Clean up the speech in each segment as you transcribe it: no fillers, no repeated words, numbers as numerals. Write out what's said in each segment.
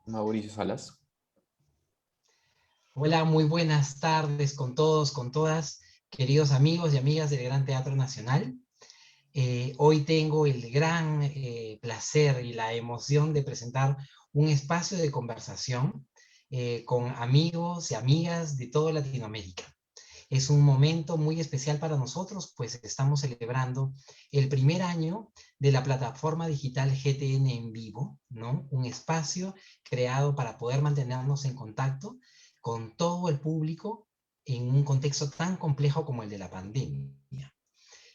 Mauricio Salas. Hola, muy buenas tardes con todos, con todas, queridos amigos y amigas del Gran Teatro Nacional. Hoy tengo el gran placer y la emoción de presentar un espacio de conversación con amigos y amigas de toda Latinoamérica. Es un momento muy especial para nosotros, pues estamos celebrando el primer año de la plataforma digital GTN en vivo, ¿no? Un espacio creado para poder mantenernos en contacto con todo el público en un contexto tan complejo como el de la pandemia.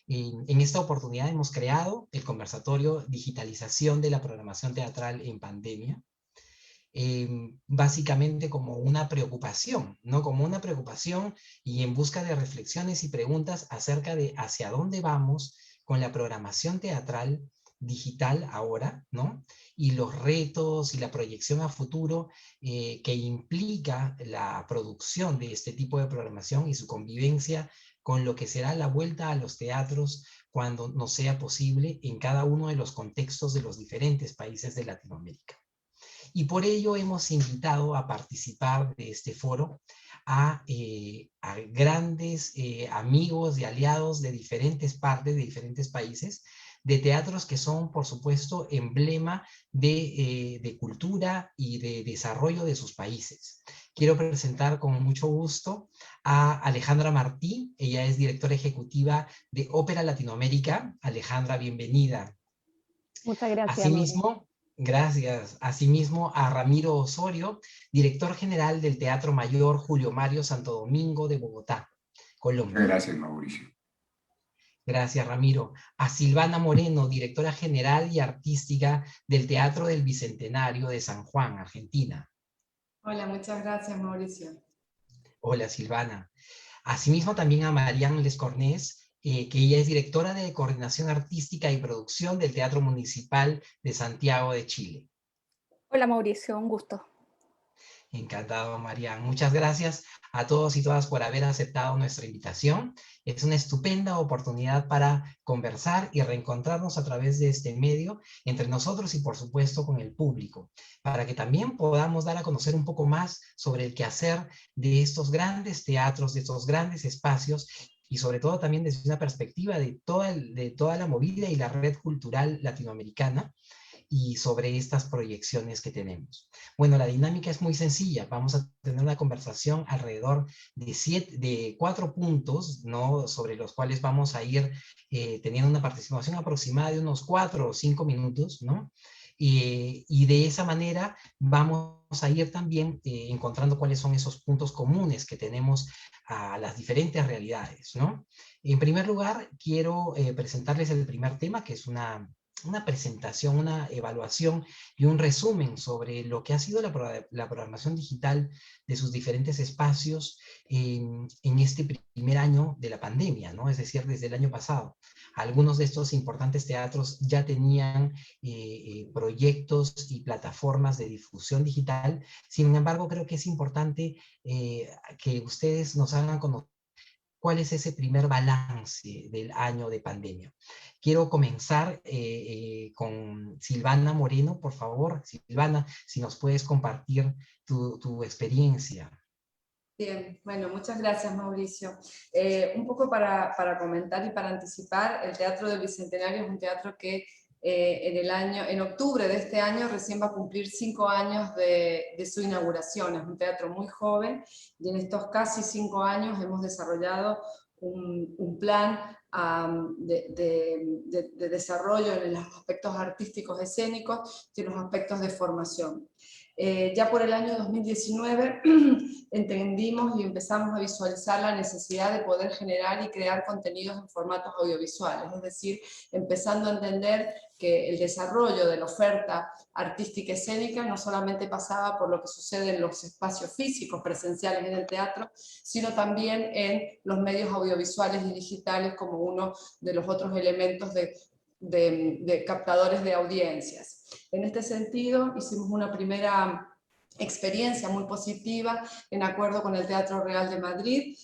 En esta oportunidad hemos creado el conversatorio Digitalización de la Programación Teatral en Pandemia, básicamente como una preocupación, ¿no? Como una preocupación y en busca de reflexiones y preguntas acerca de hacia dónde vamos con la programación teatral digital ahora, ¿no? Y los retos y la proyección a futuro que implica la producción de este tipo de programación y su convivencia con lo que será la vuelta a los teatros cuando nos sea posible en cada uno de los contextos de los diferentes países de Latinoamérica. Y por ello hemos invitado a participar de este foro a grandes amigos y aliados de diferentes partes, de diferentes países, de teatros que son, por supuesto, emblema de cultura y de desarrollo de sus países. Quiero presentar con mucho gusto a Alejandra Martí. Ella es directora ejecutiva de Ópera Latinoamérica. Alejandra, bienvenida. Muchas gracias, Mauricio. Asimismo, gracias. Asimismo, a Ramiro Osorio, director general del Teatro Mayor Julio Mario Santo Domingo de Bogotá, Colombia. Muchas gracias, Mauricio. Gracias, Ramiro. A Silvana Moreno, directora general y artística del Teatro del Bicentenario de San Juan, Argentina. Hola, muchas gracias, Mauricio. Hola, Silvana. Asimismo, también a Marianne Lescornés, que ella es directora de Coordinación Artística y Producción del Teatro Municipal de Santiago de Chile. Hola, Mauricio, un gusto. Encantado, Marian. Muchas gracias a todos y todas por haber aceptado nuestra invitación. Es una estupenda oportunidad para conversar y reencontrarnos a través de este medio entre nosotros y, por supuesto, con el público, para que también podamos dar a conocer un poco más sobre el quehacer de estos grandes teatros, de estos grandes espacios, y sobre todo también desde una perspectiva de toda la movida y la red cultural latinoamericana, y sobre estas proyecciones que tenemos. Bueno, la dinámica es muy sencilla. Vamos a tener una conversación alrededor de 4 puntos, ¿no? Sobre los cuales vamos a ir teniendo una participación aproximada de unos 4 o 5 minutos, ¿no? Y de esa manera vamos a ir también encontrando cuáles son esos puntos comunes que tenemos a las diferentes realidades, ¿no? En primer lugar, quiero presentarles el primer tema, que es una presentación, una evaluación y un resumen sobre lo que ha sido la programación digital de sus diferentes espacios en este primer año de la pandemia, ¿no? Es decir, desde el año pasado. Algunos de estos importantes teatros ya tenían proyectos y plataformas de difusión digital. Sin embargo, creo que es importante que ustedes nos hagan conocer cuál es ese primer balance del año de pandemia. Quiero comenzar con Silvana Moreno, por favor. Silvana, si nos puedes compartir tu experiencia. Bien, bueno, muchas gracias, Mauricio. Un poco para comentar y para anticipar, el Teatro del Bicentenario es un teatro que en octubre de este año recién va a cumplir 5 años de su inauguración. Es un teatro muy joven y en estos casi 5 años hemos desarrollado un plan de desarrollo en los aspectos artísticos escénicos y en los aspectos de formación. Ya por el año 2019 entendimos y empezamos a visualizar la necesidad de poder generar y crear contenidos en formatos audiovisuales, es decir, empezando a entender que el desarrollo de la oferta artística escénica no solamente pasaba por lo que sucede en los espacios físicos presenciales en el teatro, sino también en los medios audiovisuales y digitales como uno de los otros elementos de captadores de audiencias. En este sentido, hicimos una primera experiencia muy positiva en acuerdo con el Teatro Real de Madrid,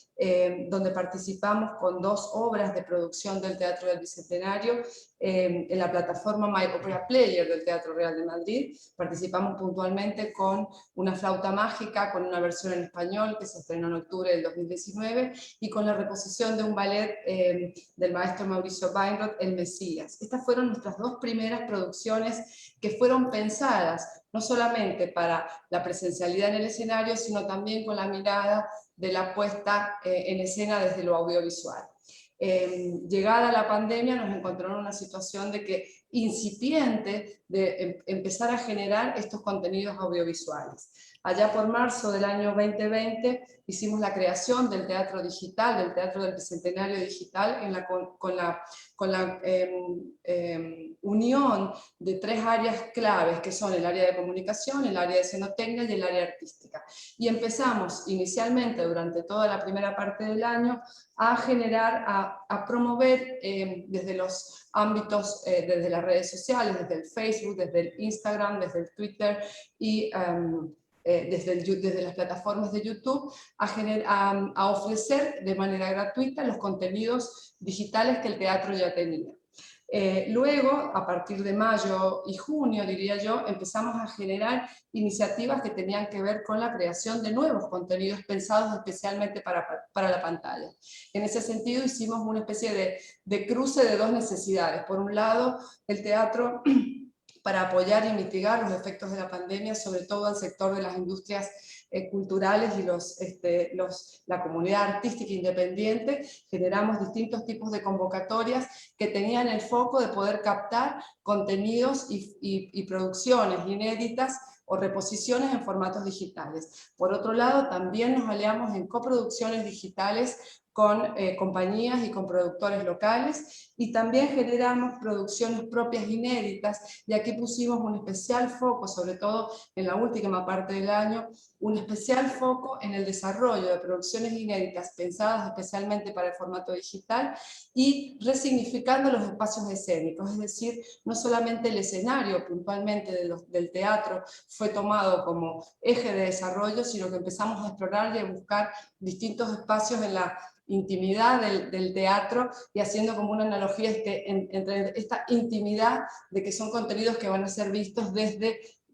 donde participamos con 2 obras de producción del Teatro del Bicentenario en la plataforma My Opera Player del Teatro Real de Madrid. Participamos puntualmente con Una flauta mágica, con una versión en español que se estrenó en octubre del 2019, y con la reposición de un ballet del maestro Mauricio Weinroth, El Mesías. Estas fueron nuestras 2 primeras producciones que fueron pensadas no solamente para la presencialidad en el escenario, sino también con la mirada de la puesta en escena desde lo audiovisual. Llegada la pandemia nos encontramos en una situación de que incipiente de empezar a generar estos contenidos audiovisuales. Allá por marzo del año 2020 hicimos la creación del Teatro Digital, del Teatro del Bicentenario Digital, con la unión de 3 áreas claves, que son el área de comunicación, el área de escenotecnia y el área artística. Y empezamos inicialmente, durante toda la primera parte del año, a generar, a promover desde los ámbitos, desde las redes sociales, desde el Facebook, desde el Instagram, desde el Twitter y desde las plataformas de YouTube, a ofrecer de manera gratuita los contenidos digitales que el teatro ya tenía. Luego, a partir de mayo y junio, diría yo, empezamos a generar iniciativas que tenían que ver con la creación de nuevos contenidos pensados especialmente para la pantalla. En ese sentido, hicimos una especie de cruce de 2 necesidades. Por un lado, el teatro para apoyar y mitigar los efectos de la pandemia, sobre todo al sector de las industrias culturales y la comunidad artística independiente. Generamos distintos tipos de convocatorias que tenían el foco de poder captar contenidos y producciones inéditas o reposiciones en formatos digitales. Por otro lado, también nos aliamos en coproducciones digitales con compañías y con productores locales, y también generamos producciones propias inéditas, y aquí pusimos un especial foco, sobre todo en la última parte del año, un especial foco en el desarrollo de producciones inéditas pensadas especialmente para el formato digital y resignificando los espacios escénicos, es decir, no solamente el escenario puntualmente del teatro fue tomado como eje de desarrollo, sino que empezamos a explorar y a buscar distintos espacios en la intimidad del teatro, y haciendo como una analogía entre esta intimidad de que son contenidos que van a ser vistos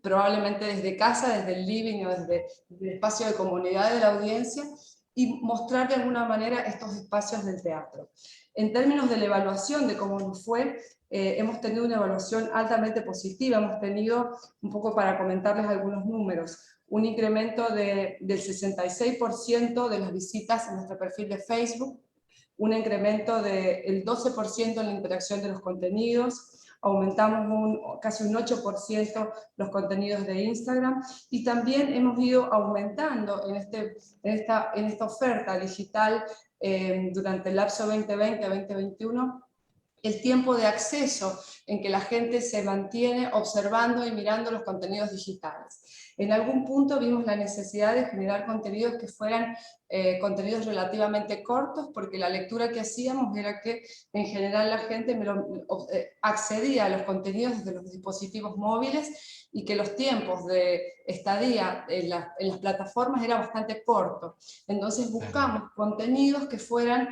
probablemente desde casa, desde el living o desde el espacio de comunidad de la audiencia, y mostrar de alguna manera estos espacios del teatro. En términos de la evaluación de cómo nos fue, hemos tenido una evaluación altamente positiva. Hemos tenido, un poco para comentarles algunos números, un incremento del 66% de las visitas en nuestro perfil de Facebook, un incremento del 12% en la interacción de los contenidos, aumentamos casi un 8% los contenidos de Instagram, y también hemos ido aumentando en esta oferta digital durante el lapso 2020-2021 el tiempo de acceso en que la gente se mantiene observando y mirando los contenidos digitales. En algún punto vimos la necesidad de generar contenidos que fueran contenidos relativamente cortos, porque la lectura que hacíamos era que en general la gente accedía a los contenidos desde los dispositivos móviles, y que los tiempos de estadía en las plataformas era bastante corto. Entonces buscamos contenidos que fueran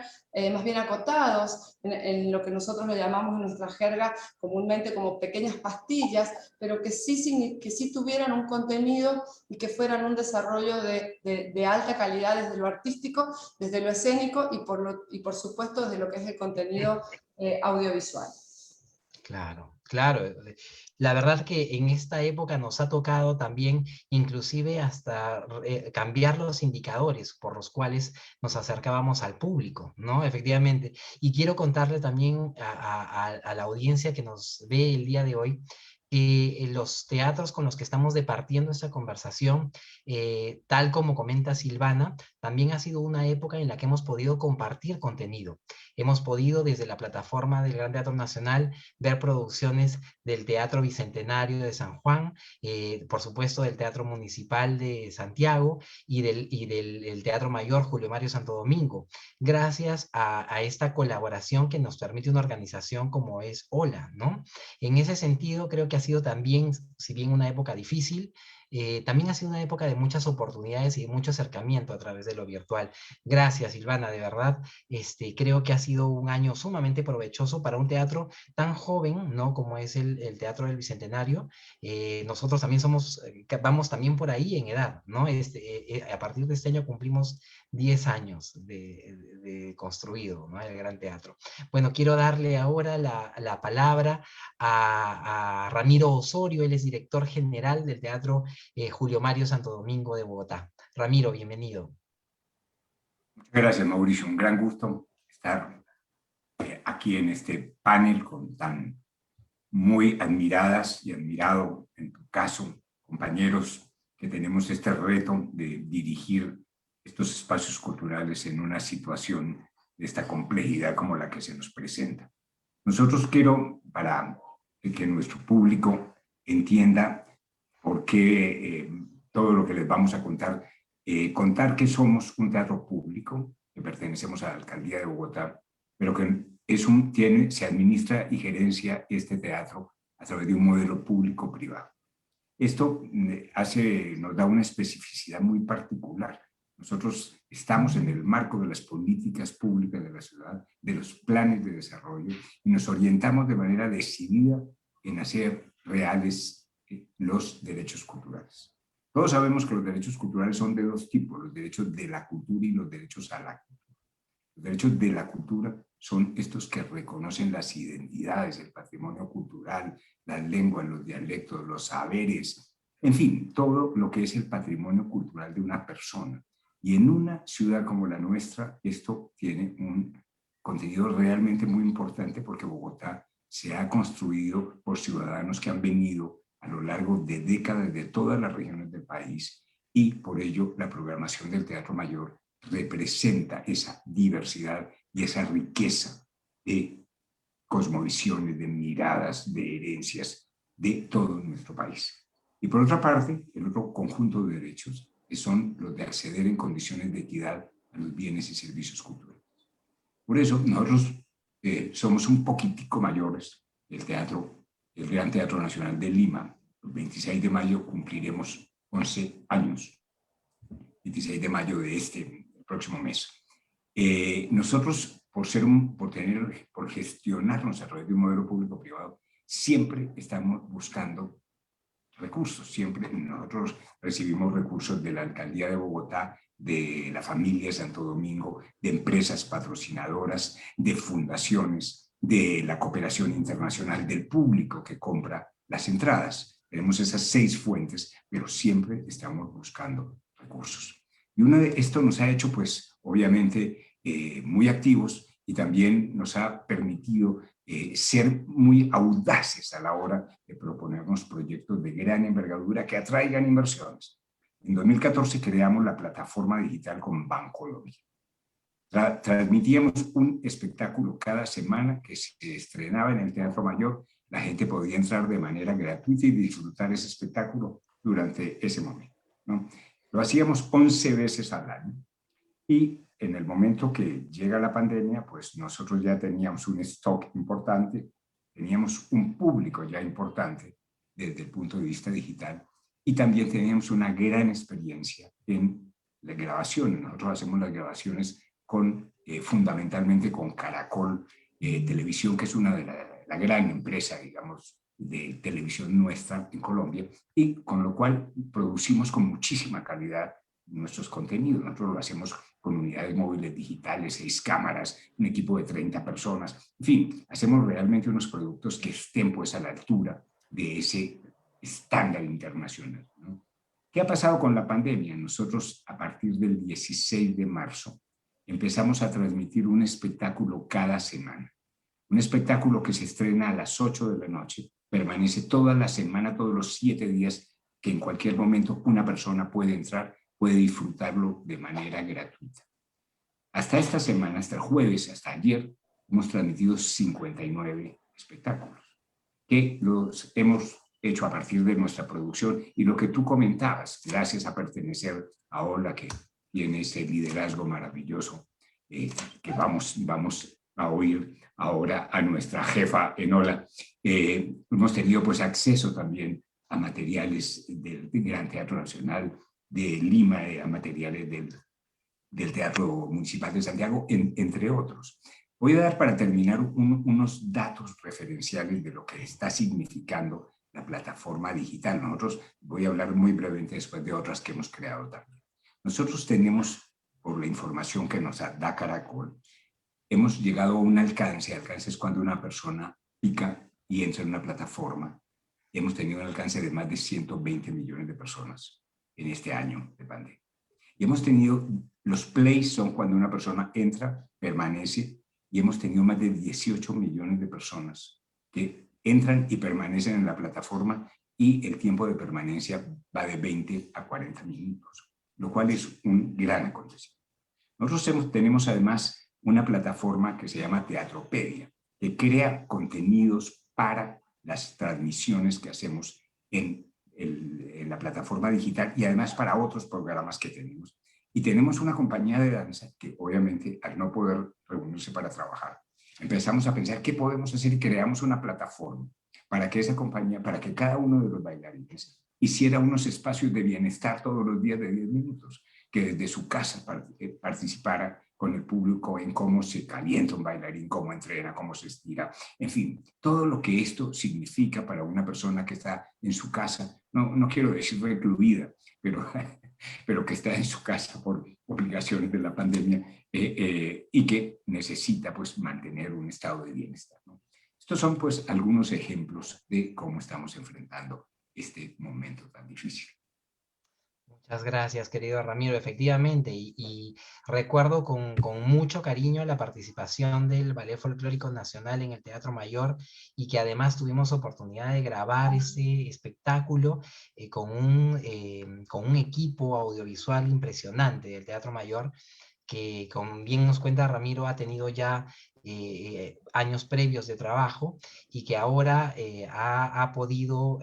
más bien acotados, en lo que nosotros le llamamos en nuestra jerga comúnmente como pequeñas pastillas, pero que sí tuvieran un contenido y que fueran un desarrollo de alta calidad desde lo artístico, desde lo escénico y por supuesto desde lo que es el contenido audiovisual. Claro, claro. La verdad que en esta época nos ha tocado también inclusive hasta cambiar los indicadores por los cuales nos acercábamos al público, ¿no? Efectivamente. Y quiero contarle también a la audiencia que nos ve el día de hoy, los teatros con los que estamos departiendo esta conversación, tal como comenta Silvana, también ha sido una época en la que hemos podido compartir contenido. Hemos podido desde la plataforma del Gran Teatro Nacional ver producciones del Teatro Bicentenario de San Juan, por supuesto del Teatro Municipal de Santiago y del Teatro Mayor Julio Mario Santo Domingo, gracias a esta colaboración que nos permite una organización como es OLA, ¿no? En ese sentido, creo que ha sido también, si bien una época difícil, también ha sido una época de muchas oportunidades y de mucho acercamiento a través de lo virtual. Gracias, Silvana, de verdad. Creo que ha sido un año sumamente provechoso para un teatro tan joven, ¿no? Como es el Teatro del Bicentenario. Nosotros también vamos también por ahí en edad, ¿no? A partir de este año cumplimos 10 años de construido, ¿no? El Gran Teatro. Bueno, quiero darle ahora la palabra a Ramiro Osorio. Él es director general del Teatro Julio Mario Santo Domingo de Bogotá. Ramiro, bienvenido. Muchas gracias, Mauricio. Un gran gusto estar aquí en este panel con tan muy admiradas y admirado, en tu caso, compañeros, que tenemos este reto de dirigir estos espacios culturales en una situación de esta complejidad como la que se nos presenta. Nosotros quiero, para que nuestro público entienda por qué todo lo que les vamos a contar, contar que somos un teatro público, que pertenecemos a la Alcaldía de Bogotá, pero que se administra y gerencia este teatro a través de un modelo público-privado. Esto nos da una especificidad muy particular. Nosotros estamos en el marco de las políticas públicas de la ciudad, de los planes de desarrollo, y nos orientamos de manera decidida en hacer reales los derechos culturales. Todos sabemos que los derechos culturales son de dos tipos, los derechos de la cultura y los derechos a la cultura. Los derechos de la cultura son estos que reconocen las identidades, el patrimonio cultural, las lenguas, los dialectos, los saberes, en fin, todo lo que es el patrimonio cultural de una persona. Y en una ciudad como la nuestra, esto tiene un contenido realmente muy importante porque Bogotá se ha construido por ciudadanos que han venido a lo largo de décadas de todas las regiones del país, y por ello la programación del Teatro Mayor representa esa diversidad y esa riqueza de cosmovisiones, de miradas, de herencias de todo nuestro país. Y por otra parte, el otro conjunto de derechos que son los de acceder en condiciones de equidad a los bienes y servicios culturales. Por eso nosotros somos un poquitico mayores. El Gran Teatro Nacional de Lima, el 26 de mayo cumpliremos 11 años. 26 de mayo de el próximo mes. Nosotros, por gestionarnos a través de un modelo público-privado, siempre estamos buscando recursos. Siempre nosotros recibimos recursos de la Alcaldía de Bogotá, de la familia Santo Domingo, de empresas patrocinadoras, de fundaciones, de la cooperación internacional, del público que compra las entradas. Tenemos esas 6 fuentes, pero siempre estamos buscando recursos. Y esto nos ha hecho, pues, obviamente, muy activos, y también nos ha permitido ser muy audaces a la hora de proponernos proyectos de gran envergadura que atraigan inversiones. En 2014 creamos la plataforma digital con Bancolombia. Transmitíamos un espectáculo cada semana que se estrenaba en el Teatro Mayor. La gente podía entrar de manera gratuita y disfrutar ese espectáculo durante ese momento, ¿no? Lo hacíamos 11 veces al año, y en el momento que llega la pandemia, pues nosotros ya teníamos un stock importante, teníamos un público ya importante desde el punto de vista digital, y también teníamos una gran experiencia en las grabaciones. Nosotros hacemos las grabaciones fundamentalmente con Caracol Televisión, que es una de la gran empresa, digamos, de televisión nuestra en Colombia, y con lo cual producimos con muchísima calidad nuestros contenidos. Nosotros lo hacemos con unidades móviles digitales, 6 cámaras, un equipo de 30 personas, en fin, hacemos realmente unos productos que estén pues a la altura de ese estándar internacional, ¿no? ¿Qué ha pasado con la pandemia? Nosotros, a partir del 16 de marzo, empezamos a transmitir un espectáculo cada semana. Un espectáculo que se estrena a las 8 de la noche, permanece toda la semana, todos los 7 días, que en cualquier momento una persona puede entrar, puede disfrutarlo de manera gratuita. Hasta esta semana, hasta el jueves, hasta ayer, hemos transmitido 59 espectáculos, que los hemos hecho a partir de nuestra producción, y lo que tú comentabas, gracias a pertenecer a Ola, que tiene ese liderazgo maravilloso, que vamos a oír ahora a nuestra jefa en Ola. Hemos tenido pues acceso también a materiales del Gran Teatro Nacional de Lima, a materiales del Teatro Municipal de Santiago, entre otros. Voy a dar para terminar unos datos referenciales de lo que está significando la plataforma digital. Nosotros, voy a hablar muy brevemente después de otras que hemos creado también. Nosotros tenemos, por la información que nos da Caracol, hemos llegado a un alcance. Alcance es cuando una persona pica y entra en una plataforma. Hemos tenido un alcance de más de 120 millones de personas en este año de pandemia. Y hemos tenido, los plays son cuando una persona entra, permanece, y hemos tenido más de 18 millones de personas que entran y permanecen en la plataforma, y el tiempo de permanencia va de 20 a 40 minutos, lo cual es un gran acontecimiento. Nosotros tenemos además una plataforma que se llama Teatropedia, que crea contenidos para las transmisiones que hacemos en la plataforma digital, y además para otros programas que tenemos. Y tenemos una compañía de danza que, obviamente, al no poder reunirse para trabajar, empezamos a pensar qué podemos hacer, y creamos una plataforma para que esa compañía, para que cada uno de los bailarines hiciera unos espacios de bienestar todos los días de 10 minutos, que desde su casa participara con el público en cómo se calienta un bailarín, cómo entrena, cómo se estira, en fin, todo lo que esto significa para una persona que está en su casa, no quiero decir recluida, pero que está en su casa por obligaciones de la pandemia, y que necesita pues mantener un estado de bienestar, ¿no? Estos son pues algunos ejemplos de cómo estamos enfrentando este momento tan difícil. Muchas gracias, querido Ramiro. Efectivamente, y recuerdo con mucho cariño la participación del Ballet Folclórico Nacional en el Teatro Mayor, y que además tuvimos oportunidad de grabar ese espectáculo con un equipo audiovisual impresionante del Teatro Mayor, que, como bien nos cuenta Ramiro, ha tenido ya años previos de trabajo, y que ahora ha podido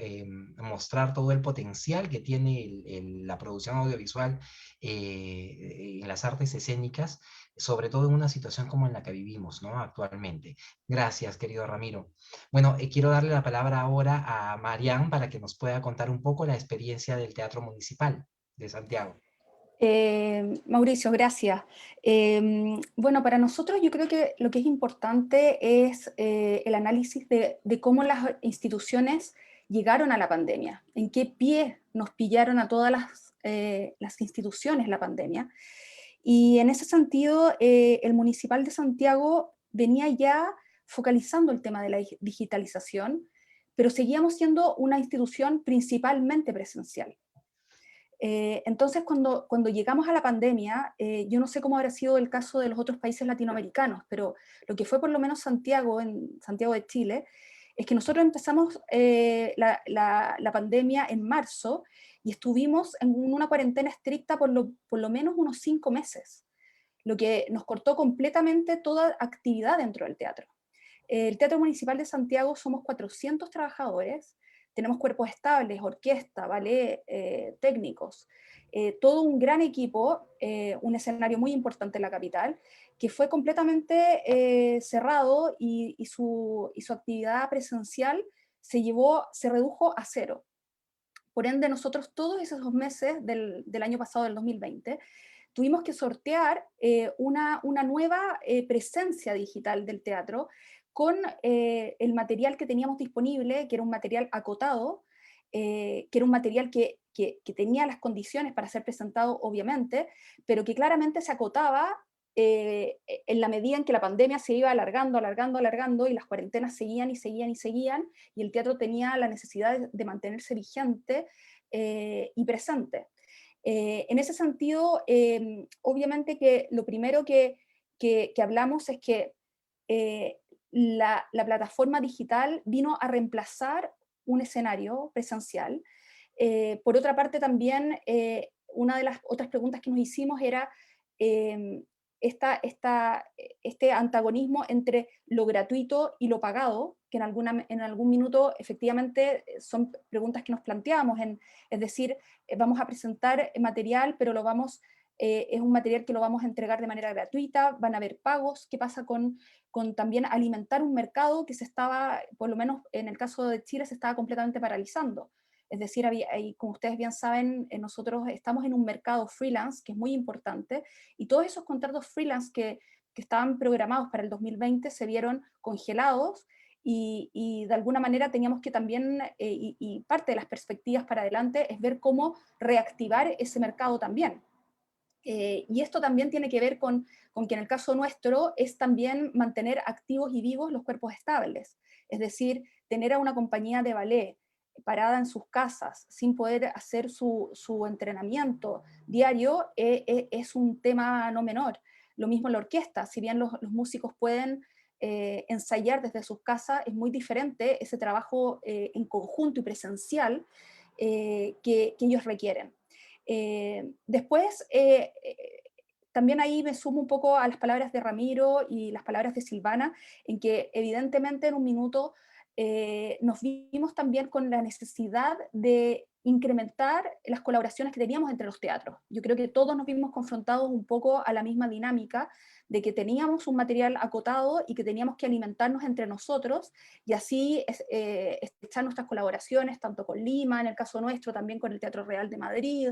mostrar todo el potencial que tiene la producción audiovisual en las artes escénicas, sobre todo en una situación como en la que vivimos, ¿no?, actualmente. Gracias, querido Ramiro. Bueno, quiero darle la palabra ahora a Marian para que nos pueda contar un poco la experiencia del Teatro Municipal de Santiago. Mauricio, gracias. Bueno, para nosotros yo creo que lo que es importante es el análisis de cómo las instituciones llegaron a la pandemia, en qué pie nos pillaron a todas las instituciones la pandemia. Y en ese sentido, el Municipal de Santiago venía ya focalizando el tema de la digitalización, pero seguíamos siendo una institución principalmente presencial. Entonces, cuando llegamos a la pandemia, yo no sé cómo habrá sido el caso de los otros países latinoamericanos, pero lo que fue por lo menos Santiago, en Santiago de Chile, es que nosotros empezamos la pandemia en marzo, y estuvimos en una cuarentena estricta por lo menos unos 5 meses, lo que nos cortó completamente toda actividad dentro del teatro. El Teatro Municipal de Santiago somos 400 trabajadores, tenemos cuerpos estables, orquesta, ballet, técnicos, todo un gran equipo, un escenario muy importante en la capital, que fue completamente cerrado, y su actividad presencial se redujo a cero. Por ende, nosotros todos esos 2 meses del año pasado, del 2020, tuvimos que sortear una nueva presencia digital del teatro, con el material que teníamos disponible, que era un material acotado, que era un material que tenía las condiciones para ser presentado, obviamente, pero que claramente se acotaba en la medida en que la pandemia se iba alargando, y las cuarentenas seguían y seguían, y el teatro tenía la necesidad de mantenerse vigente y presente. En ese sentido, obviamente que lo primero que hablamos es que la plataforma digital vino a reemplazar un escenario presencial. Por otra parte, también una de las otras preguntas que nos hicimos era este antagonismo entre lo gratuito y lo pagado, que en algún minuto efectivamente son preguntas que nos planteamos, es decir, vamos a presentar material, pero es un material que lo vamos a entregar de manera gratuita, van a haber pagos. ¿Qué pasa con también alimentar un mercado que se estaba, por lo menos en el caso de Chile, se estaba completamente paralizando? Es decir, como ustedes bien saben, nosotros estamos en un mercado freelance que es muy importante, y todos esos contratos freelance que estaban programados para el 2020 se vieron congelados, y de alguna manera teníamos que también, y parte de las perspectivas para adelante es ver cómo reactivar ese mercado también. Y esto también tiene que ver con que en el caso nuestro es también mantener activos y vivos los cuerpos estables. Es decir, tener a una compañía de ballet parada en sus casas sin poder hacer su entrenamiento diario es un tema no menor. Lo mismo la orquesta, si bien los músicos pueden ensayar desde sus casas, es muy diferente ese trabajo en conjunto y presencial que ellos requieren. Después, también ahí me sumo un poco a las palabras de Ramiro y las palabras de Silvana, en que evidentemente en un minuto nos vimos también con la necesidad de incrementar las colaboraciones que teníamos entre los teatros. Yo creo que todos nos vimos confrontados un poco a la misma dinámica de que teníamos un material acotado y que teníamos que alimentarnos entre nosotros, y así estrechar nuestras colaboraciones, tanto con Lima, en el caso nuestro, también con el Teatro Real de Madrid,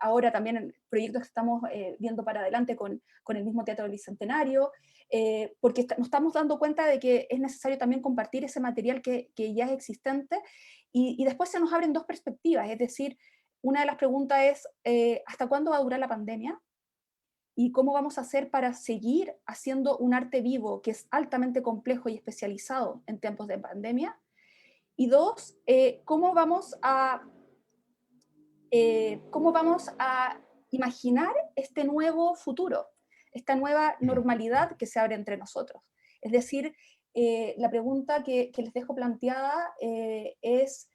ahora también en proyectos que estamos viendo para adelante con el mismo Teatro del Bicentenario, porque nos estamos dando cuenta de que es necesario también compartir ese material que ya es existente, y después se nos abren dos perspectivas, es decir, una de las preguntas es, ¿hasta cuándo va a durar la pandemia? ¿Y cómo vamos a hacer para seguir haciendo un arte vivo que es altamente complejo y especializado en tiempos de pandemia? Y dos, ¿cómo vamos a imaginar este nuevo futuro, esta nueva normalidad que se abre entre nosotros? Es decir, la pregunta que les dejo planteada es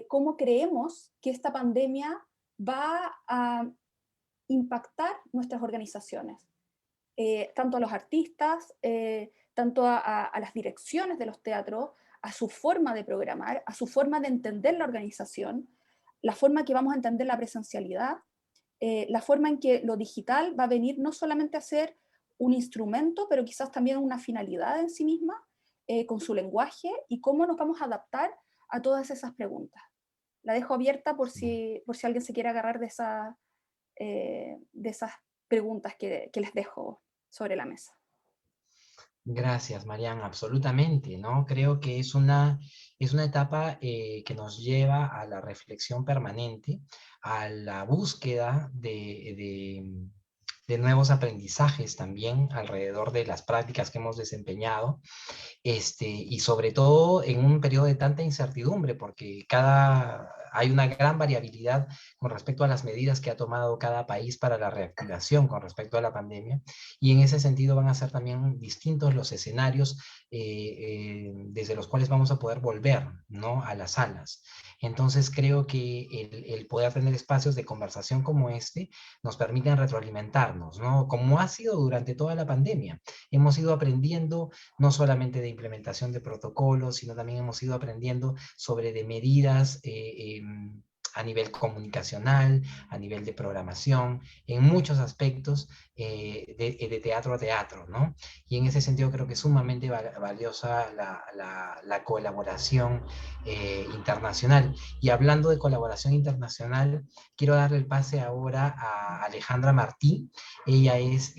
¿cómo creemos que esta pandemia va a impactar nuestras organizaciones? Tanto a los artistas, tanto a las direcciones de los teatros, a su forma de programar, a su forma de entender la organización, la forma que vamos a entender la presencialidad, la forma en que lo digital va a venir no solamente a ser un instrumento, pero quizás también una finalidad en sí misma, con su lenguaje, y cómo nos vamos a adaptar a todas esas preguntas. La dejo abierta por si alguien se quiere agarrar de esas preguntas que les dejo sobre la mesa. Gracias, Marian, absolutamente, ¿no? Creo que es una etapa que nos lleva a la reflexión permanente, a la búsqueda de nuevos aprendizajes también alrededor de las prácticas que hemos desempeñado, y sobre todo en un periodo de tanta incertidumbre, porque hay una gran variabilidad con respecto a las medidas que ha tomado cada país para la reactivación con respecto a la pandemia, y en ese sentido van a ser también distintos los escenarios desde los cuales vamos a poder volver, ¿no?, a las salas. Entonces creo que el poder tener espacios de conversación como este nos permiten retroalimentarnos, ¿no?, como ha sido durante toda la pandemia. Hemos ido aprendiendo no solamente de implementación de protocolos, sino también hemos ido aprendiendo sobre de medidas a nivel comunicacional, a nivel de programación, en muchos aspectos de teatro a teatro, ¿no? Y en ese sentido creo que es sumamente valiosa la colaboración internacional. Y hablando de colaboración internacional, quiero darle el pase ahora a Alejandra Martí. Ella es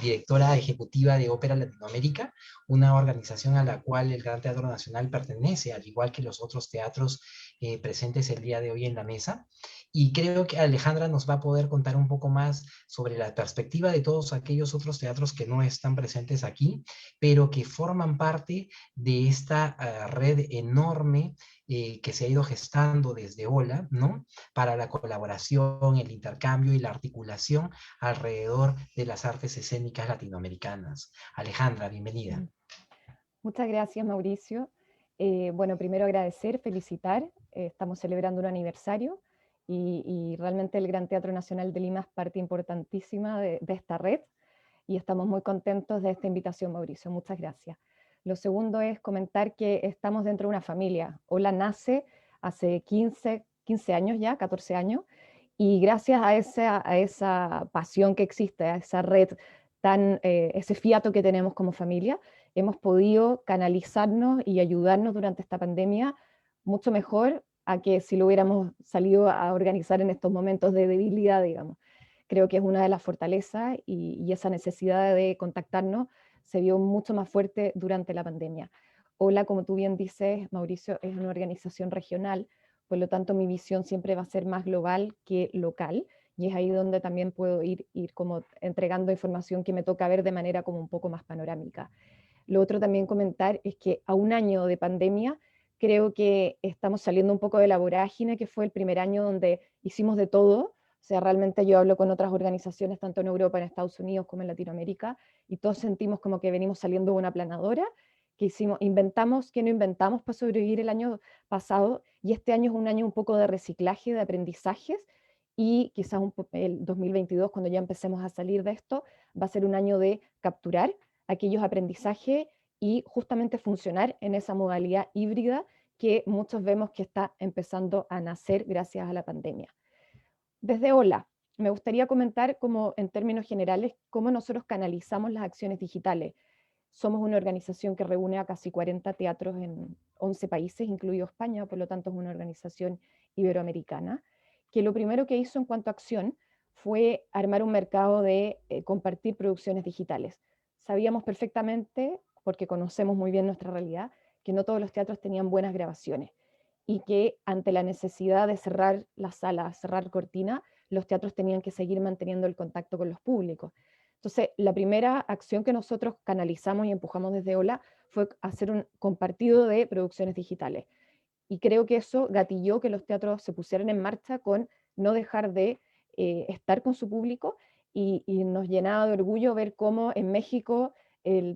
directora ejecutiva de Ópera Latinoamérica, una organización a la cual el Gran Teatro Nacional pertenece, al igual que los otros teatros presentes el día de hoy en la mesa. Y creo que Alejandra nos va a poder contar un poco más sobre la perspectiva de todos aquellos otros teatros que no están presentes aquí, pero que forman parte de esta red enorme que se ha ido gestando desde OLA, ¿no?, para la colaboración, el intercambio y la articulación alrededor de las artes escénicas latinoamericanas. Alejandra, bienvenida. Muchas gracias, Mauricio. Bueno, primero agradecer, felicitar. Estamos celebrando un aniversario y realmente el Gran Teatro Nacional de Lima es parte importantísima de esta red, y estamos muy contentos de esta invitación, Mauricio. Muchas gracias. Lo segundo es comentar que estamos dentro de una familia. OLA nace hace 15 años ya, 14 años, y gracias a esa pasión que existe, a esa red, ese fiato que tenemos como familia, hemos podido canalizarnos y ayudarnos durante esta pandemia mucho mejor a que si lo hubiéramos salido a organizar en estos momentos de debilidad, digamos. Creo que es una de las fortalezas y esa necesidad de contactarnos se vio mucho más fuerte durante la pandemia. Hola, como tú bien dices, Mauricio, es una organización regional, por lo tanto mi visión siempre va a ser más global que local, y es ahí donde también puedo ir como entregando información que me toca ver de manera como un poco más panorámica. Lo otro también comentar es que a un año de pandemia creo que estamos saliendo un poco de la vorágine, que fue el primer año donde hicimos de todo. O sea, realmente yo hablo con otras organizaciones, tanto en Europa, en Estados Unidos, como en Latinoamérica, y todos sentimos como que venimos saliendo de una aplanadora, que inventamos, que no inventamos para sobrevivir el año pasado, y este año es un año un poco de reciclaje, de aprendizajes, y quizás el 2022, cuando ya empecemos a salir de esto, va a ser un año de capturar aquellos aprendizajes y justamente funcionar en esa modalidad híbrida que muchos vemos que está empezando a nacer gracias a la pandemia. Desde Hola, me gustaría comentar como en términos generales cómo nosotros canalizamos las acciones digitales. Somos una organización que reúne a casi 40 teatros en 11 países, incluido España, por lo tanto es una organización iberoamericana, que lo primero que hizo en cuanto a acción fue armar un mercado de compartir producciones digitales. Sabíamos perfectamente, porque conocemos muy bien nuestra realidad, que no todos los teatros tenían buenas grabaciones y que ante la necesidad de cerrar las salas, cerrar cortina, los teatros tenían que seguir manteniendo el contacto con los públicos. Entonces, la primera acción que nosotros canalizamos y empujamos desde Hola fue hacer un compartido de producciones digitales. Y creo que eso gatilló que los teatros se pusieran en marcha con no dejar de estar con su público, y nos llenaba de orgullo ver cómo en México,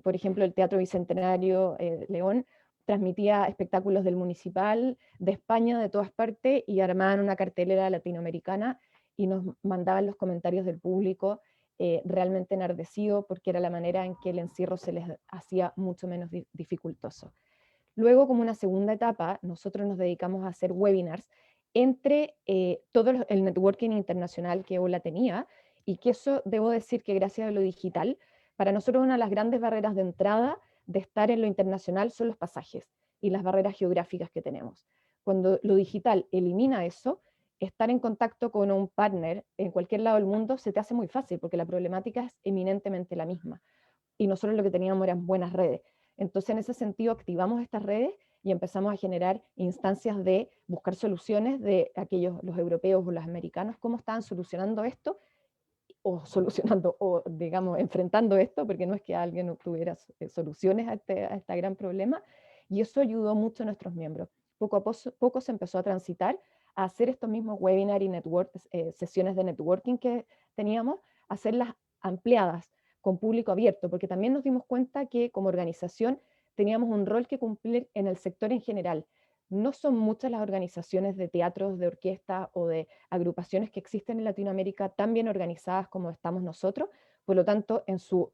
por ejemplo, el Teatro Bicentenario León transmitía espectáculos del Municipal, de España, de todas partes, y armaban una cartelera latinoamericana y nos mandaban los comentarios del público realmente enardecido, porque era la manera en que el encierro se les hacía mucho menos dificultoso. Luego, como una segunda etapa, nosotros nos dedicamos a hacer webinars entre todo el networking internacional que Hola tenía, y que eso, debo decir que gracias a lo digital, para nosotros una de las grandes barreras de entrada de estar en lo internacional son los pasajes y las barreras geográficas que tenemos. Cuando lo digital elimina eso, estar en contacto con un partner en cualquier lado del mundo se te hace muy fácil, porque la problemática es eminentemente la misma. Y nosotros lo que teníamos eran buenas redes. Entonces, en ese sentido, activamos estas redes y empezamos a generar instancias de buscar soluciones de aquellos, los europeos o los americanos, cómo estaban solucionando esto, o solucionando, o digamos, enfrentando esto, porque no es que alguien obtuviera soluciones a este gran problema, y eso ayudó mucho a nuestros miembros. Poco a poco se empezó a transitar a hacer estos mismos webinars y sesiones de networking que teníamos, hacerlas ampliadas, con público abierto, porque también nos dimos cuenta que como organización teníamos un rol que cumplir en el sector en general. No son muchas las organizaciones de teatros, de orquesta o de agrupaciones que existen en Latinoamérica tan bien organizadas como estamos nosotros. Por lo tanto, en su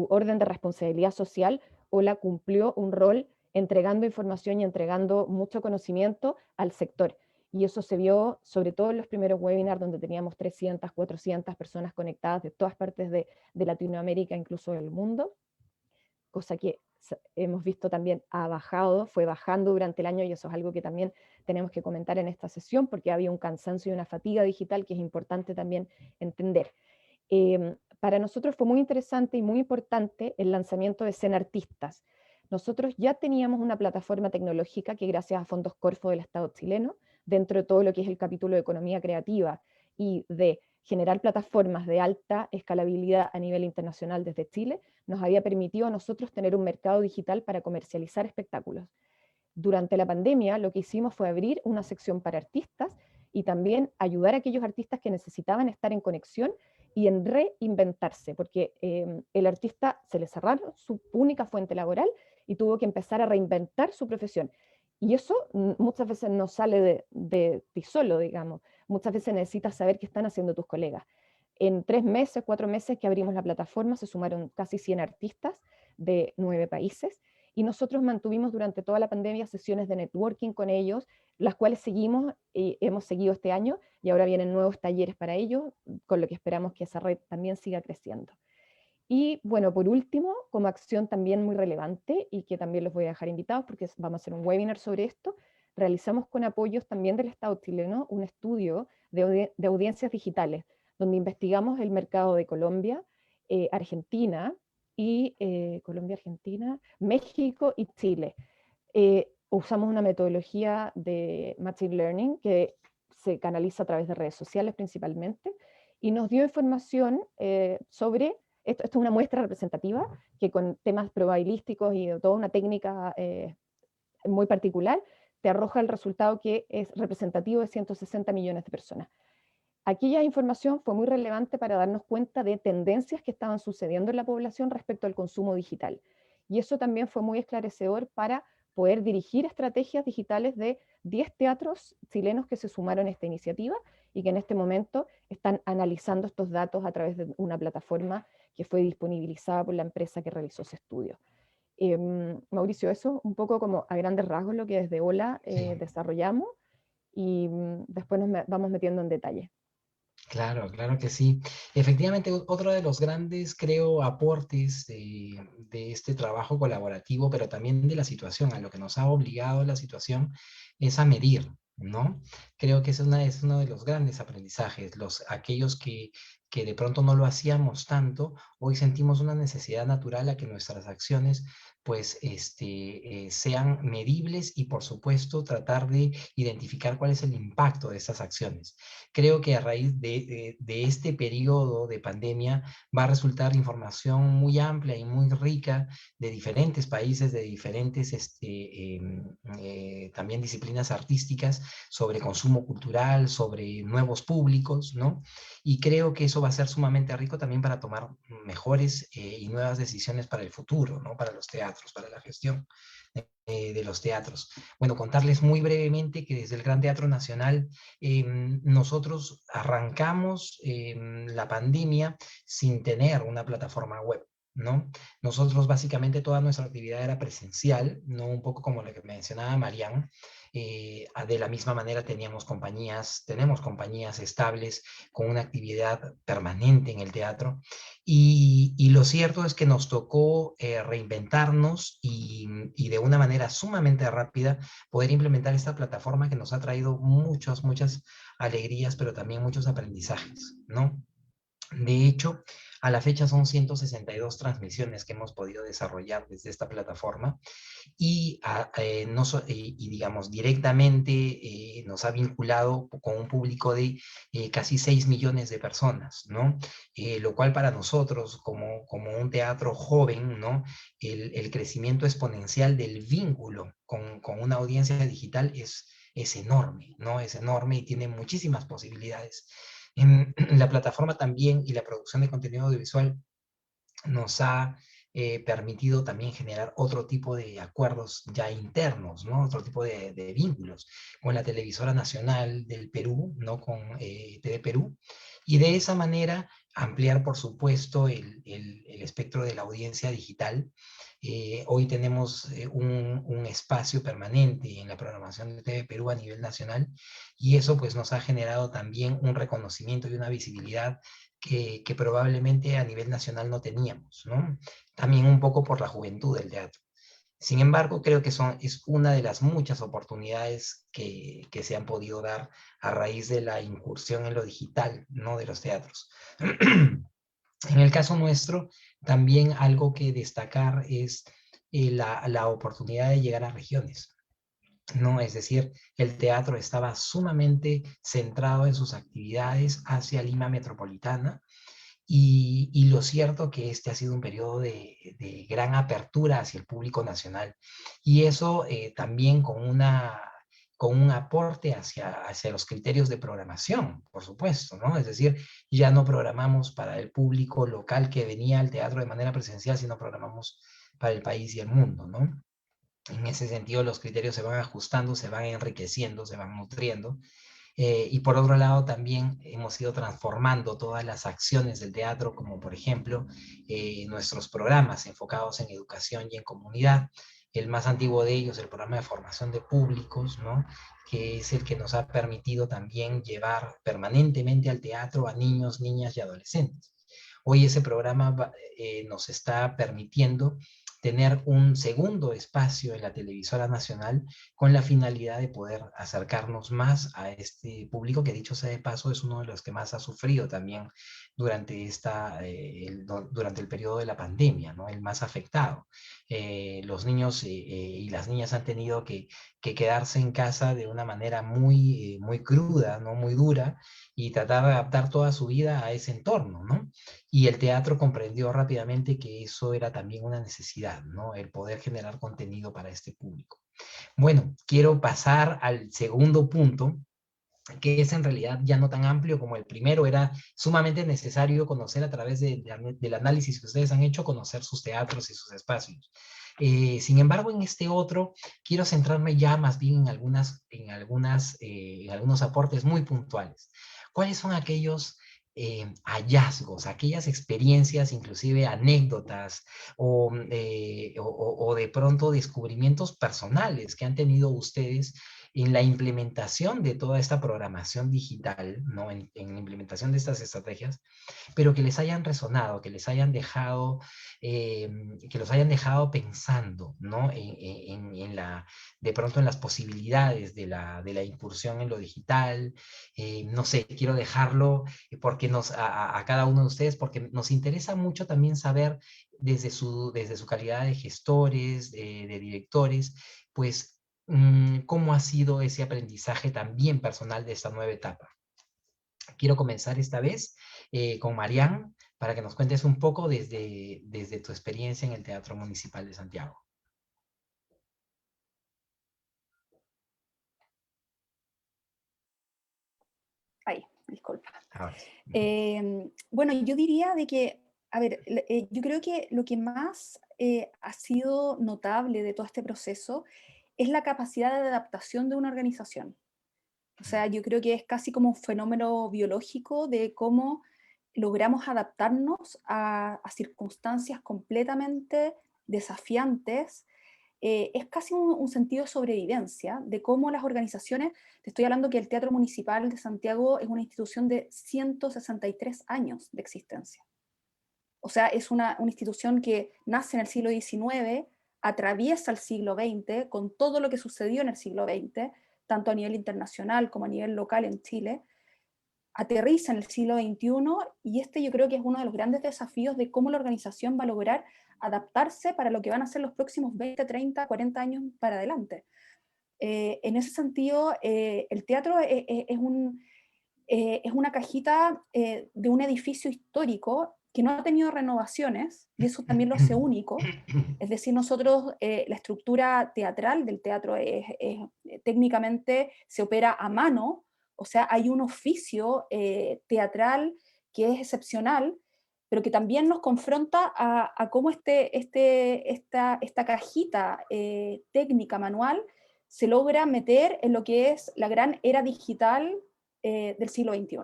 orden de responsabilidad social, Hola cumplió un rol entregando información y entregando mucho conocimiento al sector. Y eso se vio sobre todo en los primeros webinars, donde teníamos 300, 400 personas conectadas de todas partes de Latinoamérica, incluso del mundo, cosa que hemos visto también fue bajando durante el año, y eso es algo que también tenemos que comentar en esta sesión, porque había un cansancio y una fatiga digital que es importante también entender. Para nosotros fue muy interesante y muy importante el lanzamiento de Zen Artistas. Nosotros ya teníamos una plataforma tecnológica que, gracias a fondos Corfo del Estado chileno, dentro de todo lo que es el capítulo de economía creativa y de generar plataformas de alta escalabilidad a nivel internacional desde Chile, nos había permitido a nosotros tener un mercado digital para comercializar espectáculos. Durante la pandemia lo que hicimos fue abrir una sección para artistas y también ayudar a aquellos artistas que necesitaban estar en conexión y en reinventarse, porque el artista se le cerraron su única fuente laboral y tuvo que empezar a reinventar su profesión. Y eso muchas veces no sale de ti solo, digamos. Muchas veces necesitas saber qué están haciendo tus colegas. En 3 meses, 4 meses que abrimos la plataforma, se sumaron casi 100 artistas de 9 países, y nosotros mantuvimos durante toda la pandemia sesiones de networking con ellos, las cuales seguimos y hemos seguido este año, y ahora vienen nuevos talleres para ellos, con lo que esperamos que esa red también siga creciendo. Y bueno, por último, como acción también muy relevante, y que también los voy a dejar invitados porque vamos a hacer un webinar sobre esto, realizamos con apoyos también del Estado chileno un estudio de audiencias digitales, donde investigamos el mercado de Colombia, Argentina, México y Chile. Usamos una metodología de Machine Learning que se canaliza a través de redes sociales principalmente, y nos dio información sobre, esto es una muestra representativa, que con temas probabilísticos y toda una técnica muy particular, te arroja el resultado que es representativo de 160 millones de personas. Aquella información fue muy relevante para darnos cuenta de tendencias que estaban sucediendo en la población respecto al consumo digital. Y eso también fue muy esclarecedor para poder dirigir estrategias digitales de 10 teatros chilenos que se sumaron a esta iniciativa y que en este momento están analizando estos datos a través de una plataforma que fue disponibilizada por la empresa que realizó ese estudio. Mauricio, eso un poco como a grandes rasgos lo que desde Hola desarrollamos, y después nos vamos metiendo en detalle. Claro, claro que sí. Efectivamente, otro de los grandes, creo, aportes de este trabajo colaborativo, pero también de la situación, a lo que nos ha obligado la situación, es a medir, ¿no? Creo que es uno de los grandes aprendizajes. Aquellos que de pronto no lo hacíamos tanto, hoy sentimos una necesidad natural a que nuestras acciones pues sean medibles y por supuesto tratar de identificar cuál es el impacto de estas acciones. Creo que a raíz de este periodo de pandemia va a resultar información muy amplia y muy rica de diferentes países, de diferentes también disciplinas artísticas, sobre consumo cultural, sobre nuevos públicos, ¿no? Y creo que eso va a ser sumamente rico también para tomar mejores y nuevas decisiones para el futuro, ¿no? Para los teatros, para la gestión de los teatros. Bueno, contarles muy brevemente que desde el Gran Teatro Nacional nosotros arrancamos la pandemia sin tener una plataforma web, ¿no? Nosotros básicamente toda nuestra actividad era presencial, ¿no? Un poco como la que mencionaba Marian. De la misma manera tenemos compañías estables con una actividad permanente en el teatro, y lo cierto es que nos tocó reinventarnos y de una manera sumamente rápida poder implementar esta plataforma que nos ha traído muchas alegrías, pero también muchos aprendizajes, ¿no? De hecho, a la fecha son 162 transmisiones que hemos podido desarrollar desde esta plataforma, y, digamos, directamente nos ha vinculado con un público de casi 6 millones de personas, ¿no? Lo cual para nosotros, como un teatro joven, ¿no? El crecimiento exponencial del vínculo con una audiencia digital es enorme, ¿no? Es enorme y tiene muchísimas posibilidades. En la plataforma también y la producción de contenido audiovisual nos ha permitido también generar otro tipo de acuerdos ya internos, ¿no? Otro tipo de vínculos con la televisora nacional del Perú, ¿no? Con TV Perú, y de esa manera ampliar, por supuesto, el espectro de la audiencia digital. Hoy tenemos un espacio permanente en la programación de TV Perú a nivel nacional, y eso pues nos ha generado también un reconocimiento y una visibilidad que probablemente a nivel nacional no teníamos, ¿no? También un poco por la juventud del teatro. Sin embargo, creo que es una de las muchas oportunidades que se han podido dar a raíz de la incursión en lo digital, ¿no? De los teatros. En el caso nuestro, también algo que destacar es la oportunidad de llegar a regiones, ¿no? Es decir, el teatro estaba sumamente centrado en sus actividades hacia Lima metropolitana, y lo cierto que este ha sido un periodo de gran apertura hacia el público nacional, y eso también con un aporte hacia los criterios de programación, por supuesto, ¿no? Es decir, ya no programamos para el público local que venía al teatro de manera presencial, sino programamos para el país y el mundo, ¿no? En ese sentido, los criterios se van ajustando, se van enriqueciendo, se van nutriendo. Y por otro lado, también hemos ido transformando todas las acciones del teatro, como por ejemplo nuestros programas enfocados en educación y en comunidad. El más antiguo de ellos, el programa de formación de públicos, ¿no? Que es el que nos ha permitido también llevar permanentemente al teatro a niños, niñas y adolescentes. Hoy ese programa nos está permitiendo tener un segundo espacio en la televisora nacional con la finalidad de poder acercarnos más a este público que, dicho sea de paso, es uno de los que más ha sufrido también durante, durante el periodo de la pandemia, ¿no? El más afectado. Los niños y las niñas han tenido que quedarse en casa de una manera muy cruda, ¿no? Muy dura, y tratar de adaptar toda su vida a ese entorno, ¿no? Y el teatro comprendió rápidamente que eso era también una necesidad, ¿no? El poder generar contenido para este público. Bueno, quiero pasar al segundo punto, que es en realidad ya no tan amplio como el primero. Era sumamente necesario conocer a través del análisis que ustedes han hecho, conocer sus teatros y sus espacios. Sin embargo, en este otro, quiero centrarme ya más bien en algunos aportes muy puntuales. ¿Cuáles son aquellos hallazgos, aquellas experiencias, inclusive anécdotas o de pronto descubrimientos personales que han tenido ustedes en la implementación de toda esta programación digital, ¿no? En la implementación de estas estrategias, pero que les hayan resonado, que los hayan dejado pensando, ¿no? De pronto en las posibilidades de la incursión en lo digital. No sé, quiero dejarlo porque a cada uno de ustedes, porque nos interesa mucho también saber desde su calidad de gestores, de directores, pues cómo ha sido ese aprendizaje también personal de esta nueva etapa. Quiero comenzar esta vez con Marián, para que nos cuentes un poco desde tu experiencia en el Teatro Municipal de Santiago. Ay, disculpa. Ahora sí. Bueno, yo diría de que, a ver, yo creo que lo que más ha sido notable de todo este proceso es la capacidad de adaptación de una organización. O sea, yo creo que es casi como un fenómeno biológico de cómo logramos adaptarnos a circunstancias completamente desafiantes. Es casi un sentido de sobrevivencia, de cómo las organizaciones, te estoy hablando que el Teatro Municipal de Santiago es una institución de 163 años de existencia. O sea, es una institución que nace en el siglo XIX, atraviesa el siglo XX, con todo lo que sucedió en el siglo XX, tanto a nivel internacional como a nivel local en Chile, aterriza en el siglo XXI, y este yo creo que es uno de los grandes desafíos de cómo la organización va a lograr adaptarse para lo que van a ser los próximos 20, 30, 40 años para adelante. En ese sentido, el teatro es una cajita de un edificio histórico que no ha tenido renovaciones, y eso también lo hace único. Es decir, nosotros, la estructura teatral del teatro técnicamente se opera a mano, o sea, hay un oficio teatral que es excepcional, pero que también nos confronta a cómo esta cajita técnica manual se logra meter en lo que es la gran era digital del siglo XXI.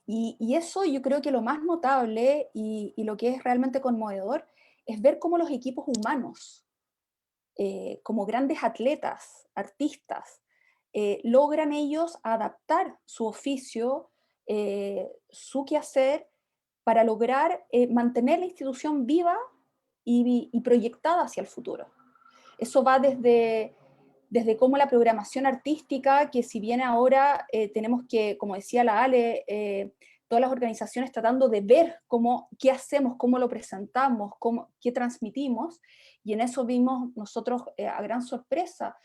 Y eso yo creo que lo más notable y lo que es realmente conmovedor es ver cómo los equipos humanos, como grandes atletas, artistas, logran ellos adaptar su oficio, su quehacer, para lograr mantener la institución viva y proyectada hacia el futuro. Eso va desde cómo la programación artística, que si bien ahora tenemos que, como decía la Ale, todas las organizaciones tratando de ver qué hacemos, cómo lo presentamos, qué transmitimos, y en eso vimos nosotros a gran sorpresa,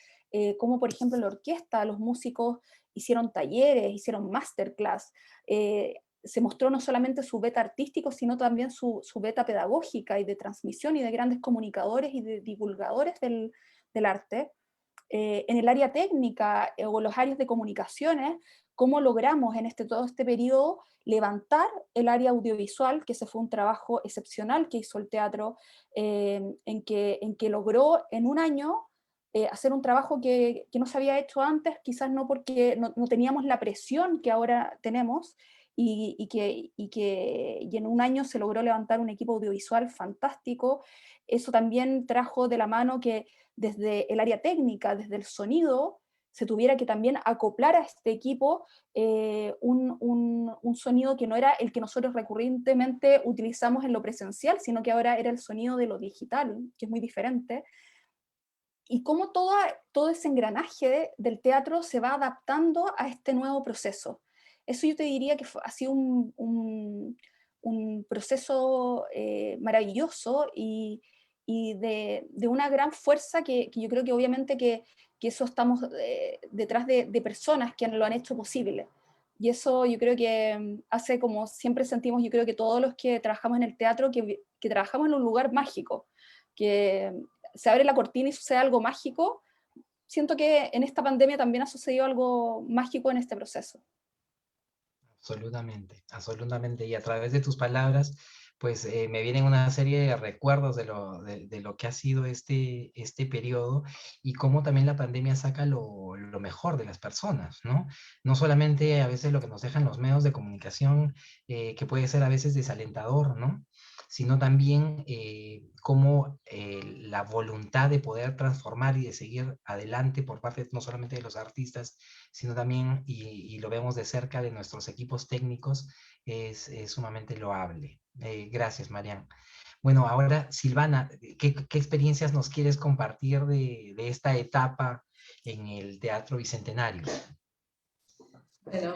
cómo por ejemplo la orquesta, los músicos hicieron talleres, hicieron masterclass, se mostró no solamente su beta artístico, sino también su beta pedagógica y de transmisión y de grandes comunicadores y de divulgadores del arte. En el área técnica o los áreas de comunicaciones, cómo logramos en todo este periodo levantar el área audiovisual, que ese fue un trabajo excepcional que hizo el teatro, en que logró en un año hacer un trabajo que no se había hecho antes, quizás no porque no teníamos la presión que ahora tenemos, y en un año se logró levantar un equipo audiovisual fantástico. Eso también trajo de la mano que desde el área técnica, desde el sonido, se tuviera que también acoplar a este equipo un sonido que no era el que nosotros recurrentemente utilizamos en lo presencial, sino que ahora era el sonido de lo digital, que es muy diferente. Y cómo todo ese engranaje del teatro se va adaptando a este nuevo proceso. Eso yo te diría que ha sido un proceso maravilloso y de una gran fuerza que yo creo que obviamente que eso estamos detrás de personas que lo han hecho posible. Y eso yo creo que hace, como siempre sentimos, yo creo que todos los que trabajamos en el teatro, que trabajamos en un lugar mágico, que se abre la cortina y sucede algo mágico. Siento que en esta pandemia también ha sucedido algo mágico en este proceso. Absolutamente, absolutamente. Y a través de tus palabras, pues me vienen una serie de recuerdos de lo que ha sido este periodo y cómo también la pandemia saca lo mejor de las personas, ¿no? No solamente a veces lo que nos dejan los medios de comunicación, que puede ser a veces desalentador, ¿no? Sino también cómo la voluntad de poder transformar y de seguir adelante por parte no solamente de los artistas, sino también, y lo vemos de cerca, de nuestros equipos técnicos, es sumamente loable. Gracias, Marian. Bueno, ahora, Silvana, ¿qué experiencias nos quieres compartir de esta etapa en el Teatro Bicentenario? Bueno,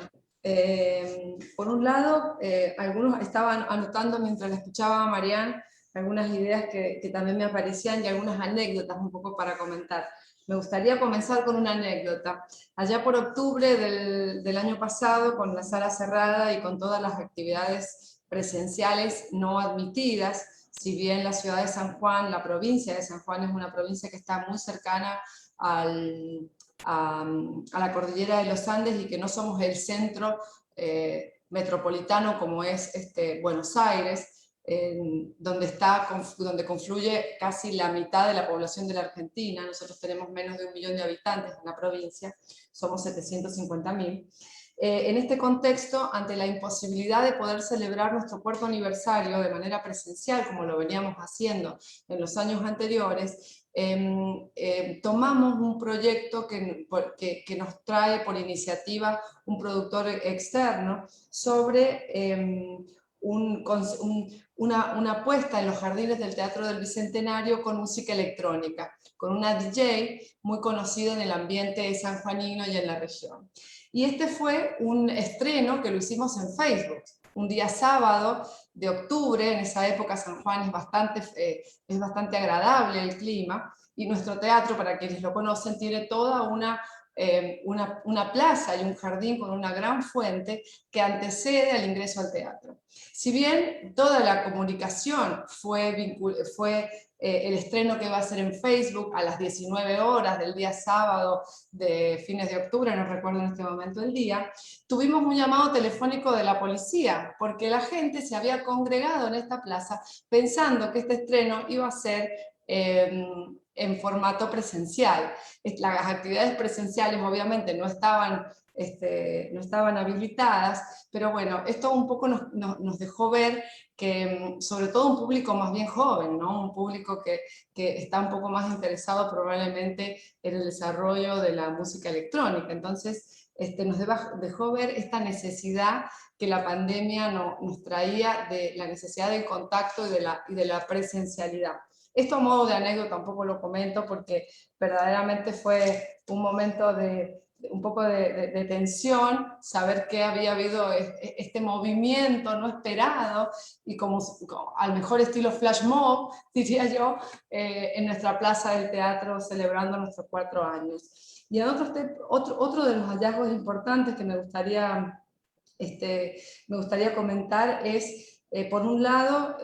por un lado, algunos estaban anotando mientras la escuchaba a Marian algunas ideas que también me aparecían y algunas anécdotas un poco para comentar. Me gustaría comenzar con una anécdota. Allá por octubre del año pasado, con la sala cerrada y con todas las actividades presenciales no admitidas, si bien la ciudad de San Juan, la provincia de San Juan es una provincia que está muy cercana a la cordillera de los Andes y que no somos el centro metropolitano como es Buenos Aires, donde confluye casi la mitad de la población de la Argentina. Nosotros tenemos menos de 1 millón de habitantes en la provincia, somos 750.000. En este contexto, ante la imposibilidad de poder celebrar nuestro cuarto aniversario de manera presencial, como lo veníamos haciendo en los años anteriores, tomamos un proyecto que nos trae por iniciativa un productor externo sobre una apuesta en los jardines del Teatro del Bicentenario con música electrónica, con una DJ muy conocida en el ambiente sanjuanino y en la región. Y este fue un estreno que lo hicimos en Facebook, un día sábado de octubre. En esa época San Juan es bastante agradable el clima, y nuestro teatro, para quienes lo conocen, tiene toda una plaza y un jardín con una gran fuente que antecede al ingreso al teatro. Si bien toda la comunicación fue el estreno que va a ser en Facebook a las 19 horas del día sábado de fines de octubre, no recuerdo en este momento el día, tuvimos un llamado telefónico de la policía, porque la gente se había congregado en esta plaza pensando que este estreno iba a ser en formato presencial. Las actividades presenciales obviamente no estaban habilitadas, pero bueno, esto un poco nos dejó ver que sobre todo un público más bien joven, ¿no? Un público que está un poco más interesado probablemente en el desarrollo de la música electrónica. Entonces nos dejó ver esta necesidad que la pandemia nos traía, de la necesidad del contacto y de la presencialidad. Esto a modo de anécdota tampoco lo comento porque verdaderamente fue un momento un poco de tensión, saber que había habido este movimiento no esperado y como al mejor estilo flash mob, diría yo, en nuestra plaza del teatro celebrando nuestros 4 años. Y otro de los hallazgos importantes que me gustaría comentar es, por un lado,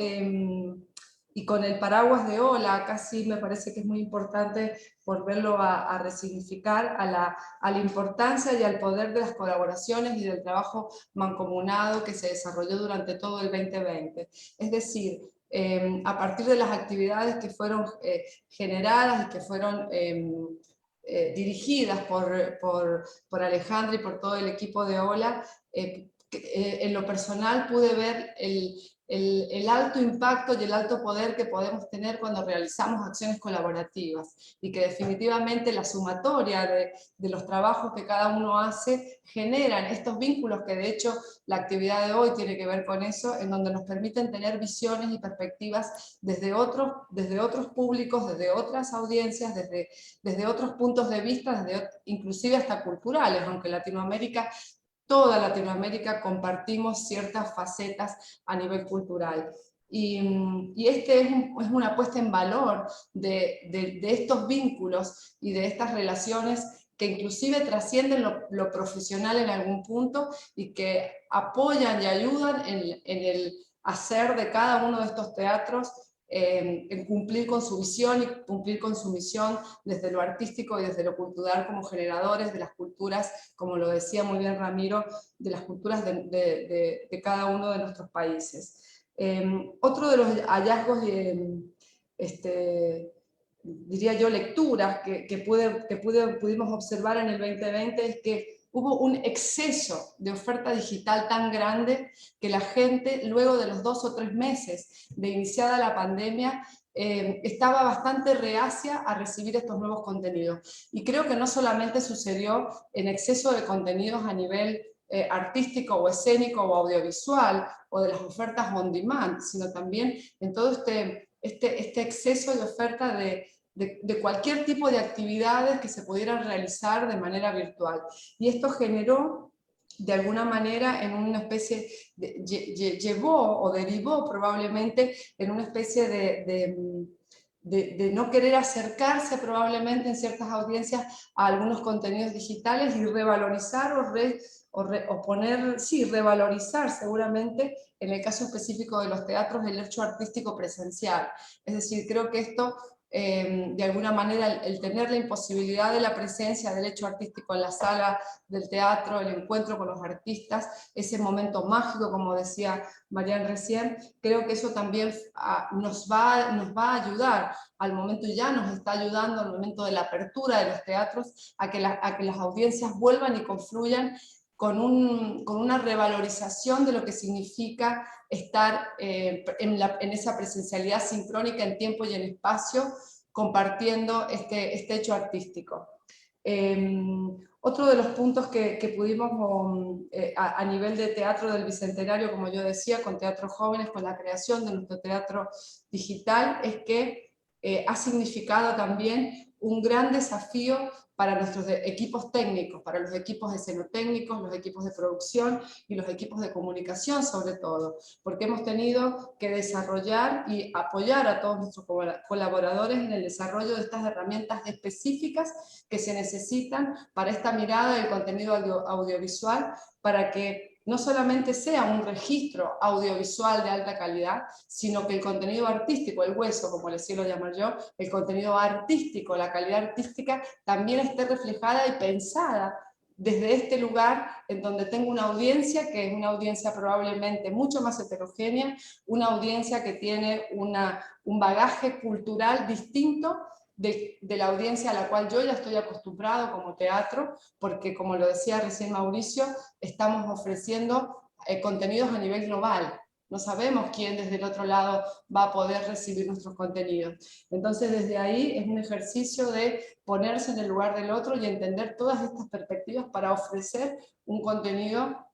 y con el paraguas de Ola, acá sí me parece que es muy importante volverlo a resignificar, a la importancia y al poder de las colaboraciones y del trabajo mancomunado que se desarrolló durante todo el 2020. Es decir, a partir de las actividades que fueron generadas y que fueron dirigidas por Alejandra y por todo el equipo de Ola, en lo personal pude ver el alto impacto y el alto poder que podemos tener cuando realizamos acciones colaborativas, y que definitivamente la sumatoria de los trabajos que cada uno hace generan estos vínculos, que de hecho la actividad de hoy tiene que ver con eso, en donde nos permiten tener visiones y perspectivas desde otros públicos, desde otras audiencias, desde otros puntos de vista, inclusive hasta culturales, aunque Latinoamérica, toda Latinoamérica, compartimos ciertas facetas a nivel cultural. Y este es una puesta en valor de estos vínculos y de estas relaciones que inclusive trascienden lo profesional en algún punto, y que apoyan y ayudan en el hacer de cada uno de estos teatros, en cumplir con su visión y cumplir con su misión desde lo artístico y desde lo cultural, como generadores de las culturas, como lo decía muy bien Ramiro, de las culturas de cada uno de nuestros países. Otro de los hallazgos, diría yo, lecturas que pudimos observar en el 2020, es que hubo un exceso de oferta digital tan grande que la gente, luego de los 2 o 3 meses de iniciada la pandemia, estaba bastante reacia a recibir estos nuevos contenidos. Y creo que no solamente sucedió en exceso de contenidos a nivel artístico o escénico o audiovisual, o de las ofertas on demand, sino también en todo este exceso de oferta de cualquier tipo de actividades que se pudieran realizar de manera virtual. Y esto generó, de alguna manera, en una especie llevó o derivó probablemente en una especie de no querer acercarse probablemente en ciertas audiencias a algunos contenidos digitales, y revalorizar revalorizar seguramente, en el caso específico de los teatros, el hecho artístico presencial. Es decir, creo que esto, de alguna manera, el tener la imposibilidad de la presencia del hecho artístico en la sala del teatro, el encuentro con los artistas, ese momento mágico, como decía Marian recién, creo que eso también nos va a ayudar al momento, y ya nos está ayudando al momento de la apertura de los teatros, a que las audiencias vuelvan y confluyan con una revalorización de lo que significa estar en esa presencialidad sincrónica en tiempo y en espacio, compartiendo este hecho artístico. Otro de los puntos que pudimos, a nivel de Teatro del Bicentenario, como yo decía, con Teatros Jóvenes, con la creación de nuestro teatro digital, es que ha significado también un gran desafío para nuestros equipos técnicos, para los equipos escenotécnicos, los equipos de producción y los equipos de comunicación sobre todo, porque hemos tenido que desarrollar y apoyar a todos nuestros colaboradores en el desarrollo de estas herramientas específicas que se necesitan para esta mirada del contenido audiovisual, para que no solamente sea un registro audiovisual de alta calidad, sino que el contenido artístico, el hueso, como le suelo llamar yo, el contenido artístico, la calidad artística, también esté reflejada y pensada desde este lugar, en donde tengo una audiencia que es una audiencia probablemente mucho más heterogénea, una audiencia que tiene un bagaje cultural distinto de la audiencia a la cual yo ya estoy acostumbrado como teatro, porque, como lo decía recién Mauricio, estamos ofreciendo contenidos a nivel global. No sabemos quién desde el otro lado va a poder recibir nuestros contenidos. Entonces, desde ahí es un ejercicio de ponerse en el lugar del otro y entender todas estas perspectivas para ofrecer un contenido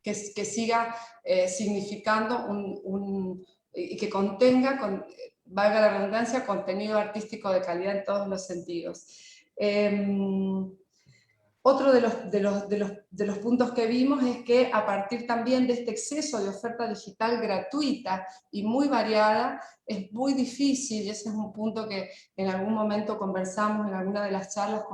que siga significando y que contenga, valga la redundancia, contenido artístico de calidad en todos los sentidos. Otro de los puntos que vimos es que, a partir también de este exceso de oferta digital gratuita y muy variada, es muy difícil, y ese es un punto que en algún momento conversamos en alguna de las charlas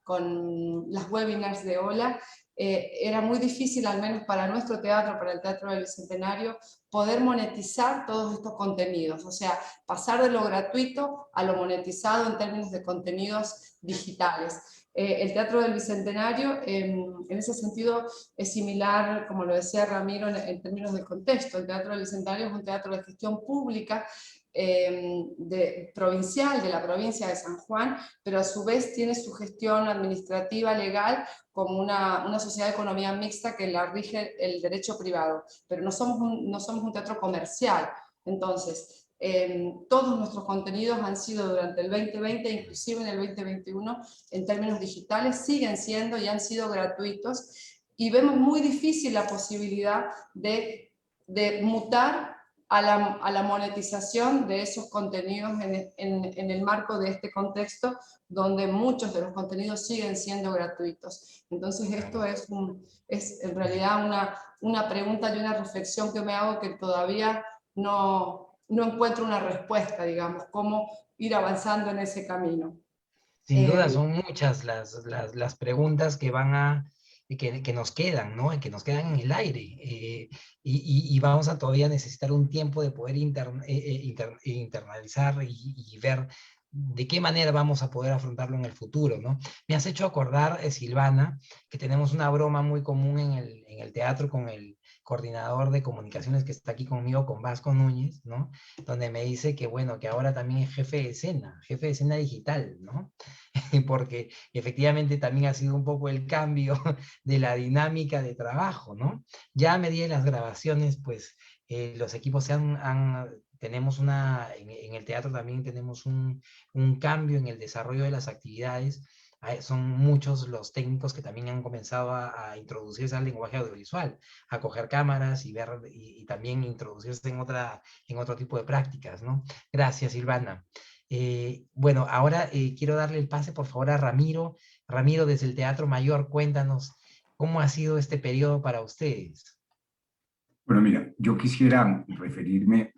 con las webinars de Ola, era muy difícil, al menos para nuestro teatro, para el Teatro del Bicentenario, poder monetizar todos estos contenidos, o sea, pasar de lo gratuito a lo monetizado en términos de contenidos digitales. El Teatro del Bicentenario, en ese sentido, es similar, como lo decía Ramiro, en términos del contexto. El Teatro del Bicentenario es un teatro de gestión pública, provincial de la provincia de San Juan, pero a su vez tiene su gestión administrativa legal como una sociedad de economía mixta que la rige el derecho privado, pero no somos un teatro comercial. Entonces, todos nuestros contenidos han sido durante el 2020, inclusive en el 2021, en términos digitales, siguen siendo y han sido gratuitos, y vemos muy difícil la posibilidad de mutar a la monetización de esos contenidos en el marco de este contexto, donde muchos de los contenidos siguen siendo gratuitos. Entonces esto es en realidad una pregunta y una reflexión que me hago, que todavía no encuentro una respuesta, digamos, cómo ir avanzando en ese camino. Sin duda son muchas las preguntas que que nos quedan, ¿no? Que nos quedan en el aire. Y vamos a todavía necesitar un tiempo de poder internalizar y ver de qué manera vamos a poder afrontarlo en el futuro, ¿no? Me has hecho acordar, Silvana, que tenemos una broma muy común en el teatro con el coordinador de comunicaciones que está aquí conmigo, con Vasco Núñez, ¿no? Donde me dice que, bueno, que ahora también es jefe de escena digital, ¿no? Porque efectivamente también ha sido un poco el cambio de la dinámica de trabajo, ¿no? Ya a medida de las grabaciones, pues los equipos tenemos en el teatro también tenemos un cambio en el desarrollo de las actividades. Son muchos los técnicos que también han comenzado a introducirse al lenguaje audiovisual, a coger cámaras y ver y también introducirse en otro tipo de prácticas, ¿no? Gracias, Silvana. Bueno, ahora quiero darle el pase, por favor, a Ramiro. Ramiro, desde el Teatro Mayor, cuéntanos cómo ha sido este periodo para ustedes. Bueno, mira, yo quisiera referirme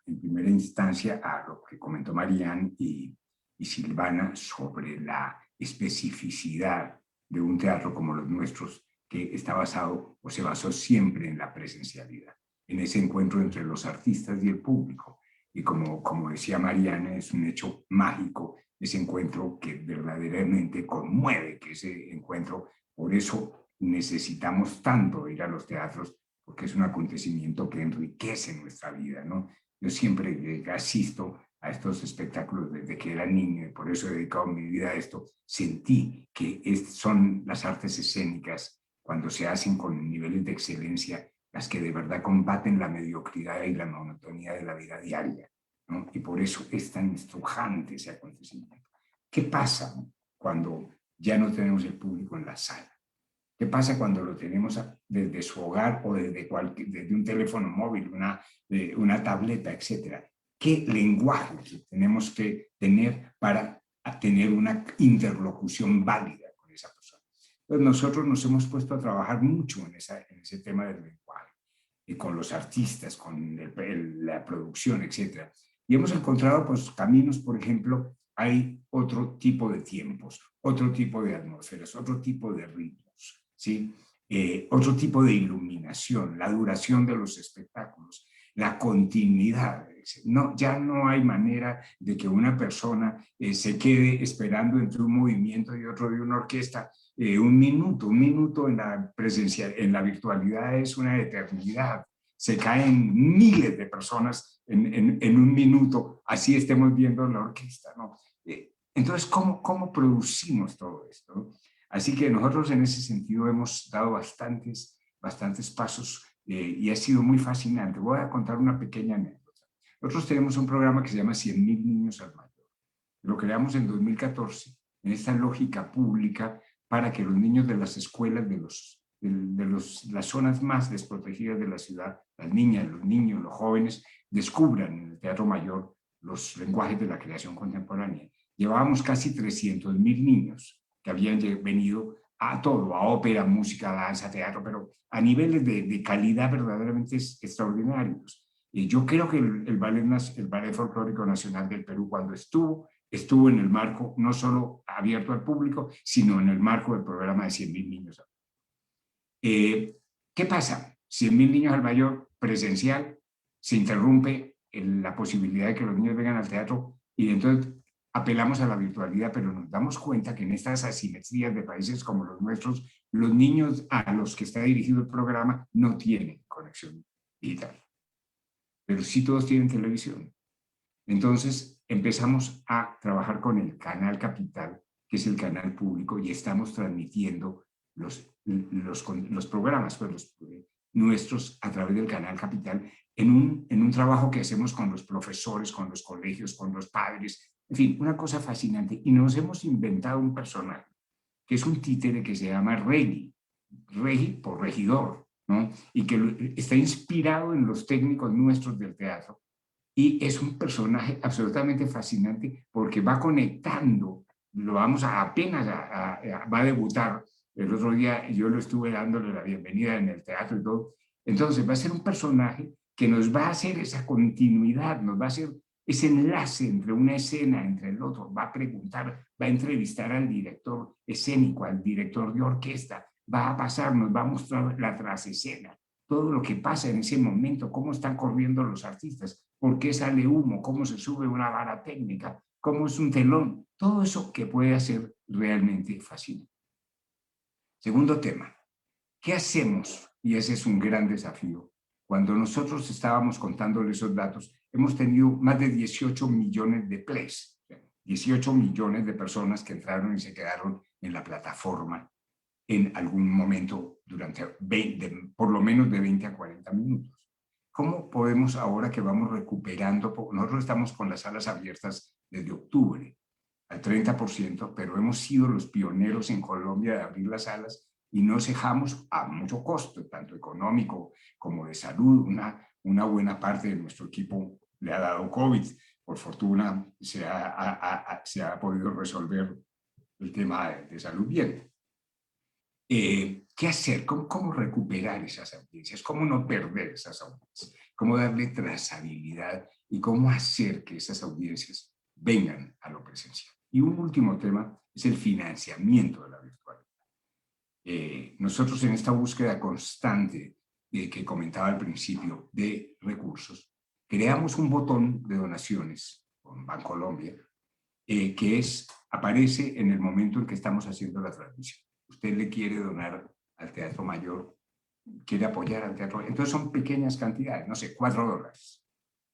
en primera instancia a lo que comentó Marian y Silvana sobre la especificidad de un teatro como los nuestros, que está basado o se basó siempre en la presencialidad, en ese encuentro entre los artistas y el público. Y como decía Mariana, es un hecho mágico ese encuentro que verdaderamente conmueve, que ese encuentro, por eso necesitamos tanto ir a los teatros, porque es un acontecimiento que enriquece nuestra vida, ¿no? Yo siempre asisto a estos espectáculos desde que era niño, y por eso he dedicado mi vida a esto. Sentí que son las artes escénicas, cuando se hacen con niveles de excelencia, las que de verdad combaten la mediocridad y la monotonía de la vida diaria, ¿no? Y por eso es tan estrujante ese acontecimiento. ¿Qué pasa cuando ya no tenemos el público en la sala? ¿Qué pasa cuando lo tenemos desde su hogar o desde un teléfono móvil, una tableta, etcétera? ¿Qué lenguaje tenemos que tener para tener una interlocución válida con esa persona? Entonces nosotros nos hemos puesto a trabajar mucho en ese tema del lenguaje, y con los artistas, con la producción, etcétera. Y hemos encontrado pues, caminos, por ejemplo, hay otro tipo de tiempos, otro tipo de atmósferas, otro tipo de ritmos, ¿sí? Otro tipo de iluminación, la duración de los espectáculos, la continuidad. No, ya no hay manera de que una persona se quede esperando entre un movimiento y otro de una orquesta un minuto en la virtualidad es una eternidad. Se caen miles de personas en un minuto, así estemos viendo la orquesta, ¿no? Entonces, ¿cómo producimos todo esto? Así que nosotros en ese sentido hemos dado bastantes pasos y ha sido muy fascinante. Voy a contar una pequeña anécdota. Nosotros tenemos un programa que se llama 100.000 niños al mayor. Lo creamos en 2014 en esta lógica pública para que los niños de las escuelas las zonas más desprotegidas de la ciudad, las niñas, los niños, los jóvenes, descubran en el Teatro Mayor los lenguajes de la creación contemporánea. Llevábamos casi 300.000 niños que habían venido a todo, a ópera, música, danza, teatro, pero a niveles de calidad verdaderamente extraordinarios. Y yo creo que el Ballet Folclórico Nacional del Perú, cuando estuvo en el marco no solo abierto al público, sino en el marco del programa de 100.000 niños. ¿Qué pasa? 100.000 niños al mayor presencial, se interrumpe la posibilidad de que los niños vengan al teatro y entonces apelamos a la virtualidad, pero nos damos cuenta que en estas asimetrías de países como los nuestros, los niños a los que está dirigido el programa no tienen conexión digital, pero sí todos tienen televisión. Entonces empezamos a trabajar con el Canal Capital, que es el canal público, y estamos transmitiendo los programas pues, nuestros a través del Canal Capital en un trabajo que hacemos con los profesores, con los colegios, con los padres, en fin, una cosa fascinante. Y nos hemos inventado un personaje, que es un títere que se llama Regi por regidor, ¿no? Y que está inspirado en los técnicos nuestros del teatro. Y es un personaje absolutamente fascinante porque va conectando, apenas va a debutar. El otro día yo lo estuve dándole la bienvenida en el teatro y todo. Entonces va a ser un personaje que nos va a hacer esa continuidad, nos va a hacer ese enlace entre una escena, entre el otro, va a preguntar, va a entrevistar al director escénico, al director de orquesta, va a pasar, nos va a mostrar la trasescena, todo lo que pasa en ese momento, cómo están corriendo los artistas, por qué sale humo, cómo se sube una vara técnica, cómo es un telón, todo eso que puede hacer realmente fascinante. Segundo tema, ¿qué hacemos? Y ese es un gran desafío. Cuando nosotros estábamos contándole esos datos, hemos tenido más de 18 millones de plays, 18 millones de personas que entraron y se quedaron en la plataforma en algún momento durante por lo menos de 20 a 40 minutos. ¿Cómo podemos ahora que vamos recuperando? Nosotros estamos con las salas abiertas desde octubre al 30%, pero hemos sido los pioneros en Colombia de abrir las salas y nos dejamos a mucho costo, tanto económico como de salud. Una buena parte de nuestro equipo le ha dado COVID. Por fortuna se ha podido resolver el tema de salud bien. ¿Qué hacer? ¿Cómo recuperar esas audiencias? ¿Cómo no perder esas audiencias? ¿Cómo darle trazabilidad y cómo hacer que esas audiencias vengan a lo presencial? Y un último tema es el financiamiento de la virtualidad. Nosotros en esta búsqueda constante que comentaba al principio de recursos, creamos un botón de donaciones con Bancolombia que aparece en el momento en que estamos haciendo la transmisión. Usted le quiere donar al Teatro Mayor, quiere apoyar al Teatro Mayor. Entonces son pequeñas cantidades, no sé, $4.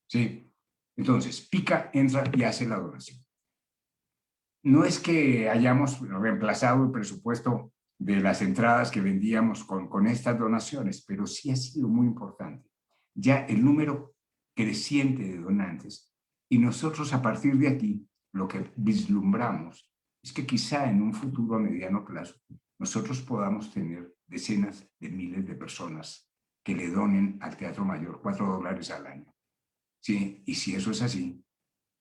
¿Sí? Entonces, pica, entra y hace la donación. No es que hayamos reemplazado el presupuesto de las entradas que vendíamos con estas donaciones, pero sí ha sido muy importante. Ya el número creciente de donantes, y nosotros a partir de aquí lo que vislumbramos es que quizá en un futuro a mediano plazo nosotros podamos tener decenas de miles de personas que le donen al Teatro Mayor $4 al año. ¿Sí? Y si eso es así,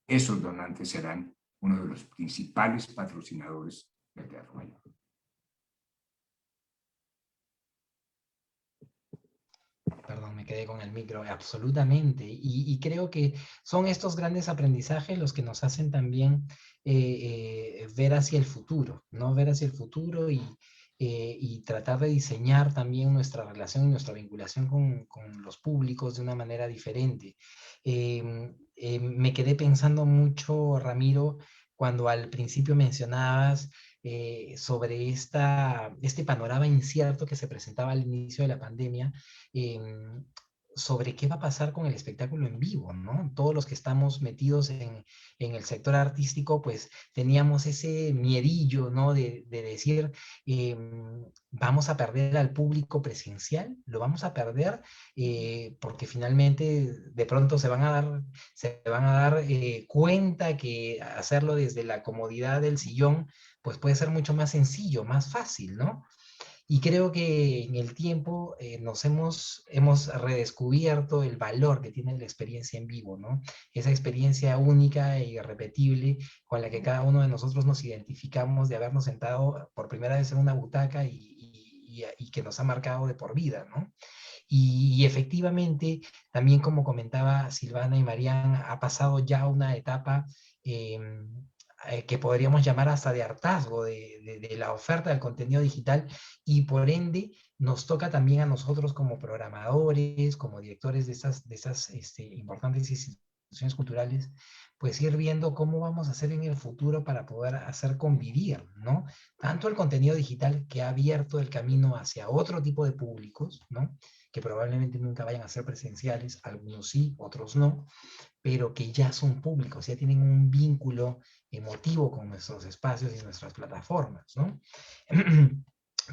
esos donantes serán uno de los principales patrocinadores del Teatro Mayor. Perdón, me quedé con el micro, absolutamente. Y creo que son estos grandes aprendizajes los que nos hacen también ver hacia el futuro, ¿no? Ver hacia el futuro y tratar de diseñar también nuestra relación y nuestra vinculación con los públicos de una manera diferente. Me quedé pensando mucho, Ramiro, cuando al principio mencionabas sobre este panorama incierto que se presentaba al inicio de la pandemia, sobre qué va a pasar con el espectáculo en vivo, ¿no? Todos los que estamos metidos en el sector artístico, pues teníamos ese miedillo, ¿no? De decir, vamos a perder al público presencial, lo vamos a perder porque finalmente de pronto se van a dar cuenta que hacerlo desde la comodidad del sillón, pues puede ser mucho más sencillo, más fácil, ¿no? Y creo que en el tiempo hemos redescubierto el valor que tiene la experiencia en vivo, ¿no? Esa experiencia única e irrepetible con la que cada uno de nosotros nos identificamos de habernos sentado por primera vez en una butaca y que nos ha marcado de por vida, ¿no? Y efectivamente, también como comentaba Silvana y Marián, ha pasado ya una etapa que podríamos llamar hasta de hartazgo de la oferta del contenido digital, y por ende nos toca también a nosotros como programadores, como directores de esas importantes instituciones, instituciones culturales, pues ir viendo cómo vamos a hacer en el futuro para poder hacer convivir, ¿no? Tanto el contenido digital que ha abierto el camino hacia otro tipo de públicos, ¿no? Que probablemente nunca vayan a ser presenciales, algunos sí, otros no, pero que ya son públicos, ya tienen un vínculo emotivo con nuestros espacios y nuestras plataformas, ¿no?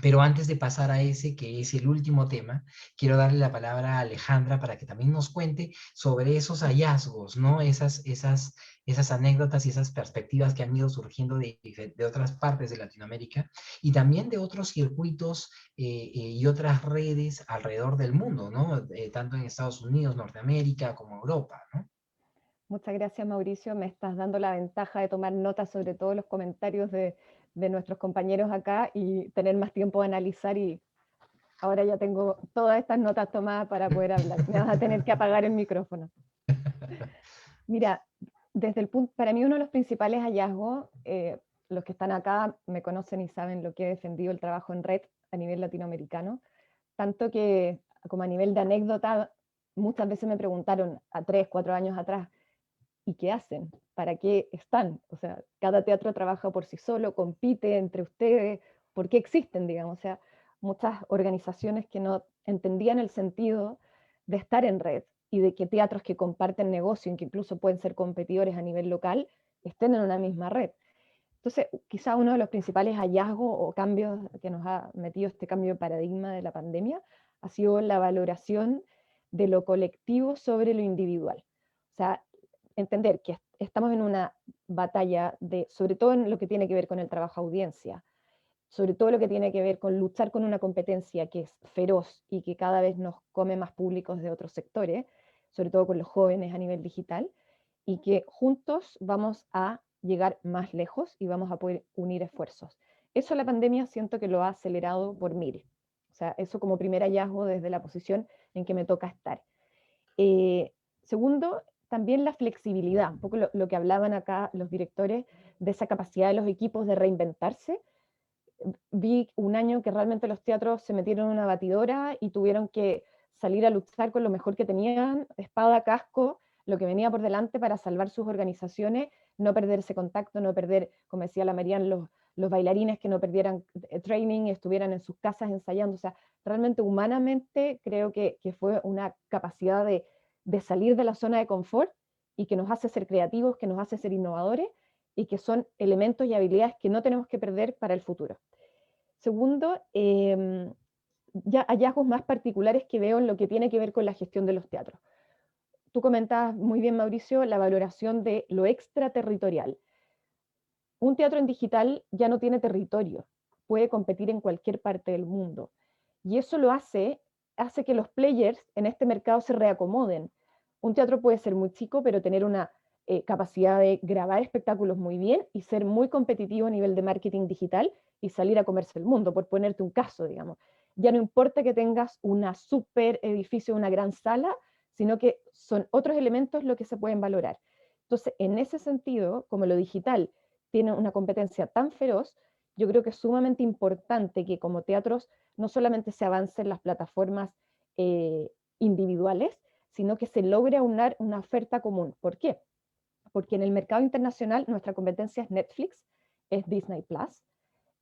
Pero antes de pasar a ese, que es el último tema, quiero darle la palabra a Alejandra para que también nos cuente sobre esos hallazgos, ¿no? Esas anécdotas y esas perspectivas que han ido surgiendo de otras partes de Latinoamérica y también de otros circuitos y otras redes alrededor del mundo, ¿no? Tanto en Estados Unidos, Norteamérica, como Europa, ¿no? Muchas gracias, Mauricio. Me estás dando la ventaja de tomar notas sobre todos los comentarios de nuestros compañeros acá y tener más tiempo de analizar, y ahora ya tengo todas estas notas tomadas para poder hablar. Me vas a tener que apagar el micrófono. Mira, para mí uno de los principales hallazgos, los que están acá me conocen y saben lo que he defendido el trabajo en red a nivel latinoamericano, tanto que como a nivel de anécdota, muchas veces me preguntaron a 3, 4 años atrás, ¿y qué hacen? ¿Para qué están? O sea, cada teatro trabaja por sí solo, compite entre ustedes, ¿por qué existen, digamos? O sea, muchas organizaciones que no entendían el sentido de estar en red y de que teatros que comparten negocio y que incluso pueden ser competidores a nivel local estén en una misma red. Entonces, quizá uno de los principales hallazgos o cambios que nos ha metido este cambio de paradigma de la pandemia ha sido la valoración de lo colectivo sobre lo individual. O sea, entender que estamos en una batalla sobre todo en lo que tiene que ver con el trabajo audiencia, sobre todo lo que tiene que ver con luchar con una competencia que es feroz y que cada vez nos come más públicos de otros sectores, sobre todo con los jóvenes a nivel digital, y que juntos vamos a llegar más lejos y vamos a poder unir esfuerzos. Eso la pandemia siento que lo ha acelerado por 1000. O sea, eso como primer hallazgo desde la posición en que me toca estar. Segundo, también la flexibilidad, un poco lo que hablaban acá los directores, de esa capacidad de los equipos de reinventarse. Vi un año que realmente los teatros se metieron en una batidora y tuvieron que salir a luchar con lo mejor que tenían, espada, casco, lo que venía por delante para salvar sus organizaciones, no perder ese contacto, no perder, como decía la Marian, los bailarines que no perdieran training, estuvieran en sus casas ensayando. O sea, realmente humanamente creo que fue una capacidad de salir de la zona de confort y que nos hace ser creativos, que nos hace ser innovadores y que son elementos y habilidades que no tenemos que perder para el futuro. Segundo, ya hallazgos más particulares que veo en lo que tiene que ver con la gestión de los teatros. Tú comentabas muy bien, Mauricio, la valoración de lo extraterritorial. Un teatro en digital ya no tiene territorio, puede competir en cualquier parte del mundo. Y eso lo hace que los players en este mercado se reacomoden. Un teatro puede ser muy chico, pero tener una capacidad de grabar espectáculos muy bien y ser muy competitivo a nivel de marketing digital y salir a comerse el mundo, por ponerte un caso, digamos. Ya no importa que tengas una super edificio, una gran sala, sino que son otros elementos lo que se pueden valorar. Entonces, en ese sentido, como lo digital tiene una competencia tan feroz, yo creo que es sumamente importante que como teatros no solamente se avance en las plataformas individuales, sino que se logre aunar una oferta común. ¿Por qué? Porque en el mercado internacional nuestra competencia es Netflix, es Disney Plus,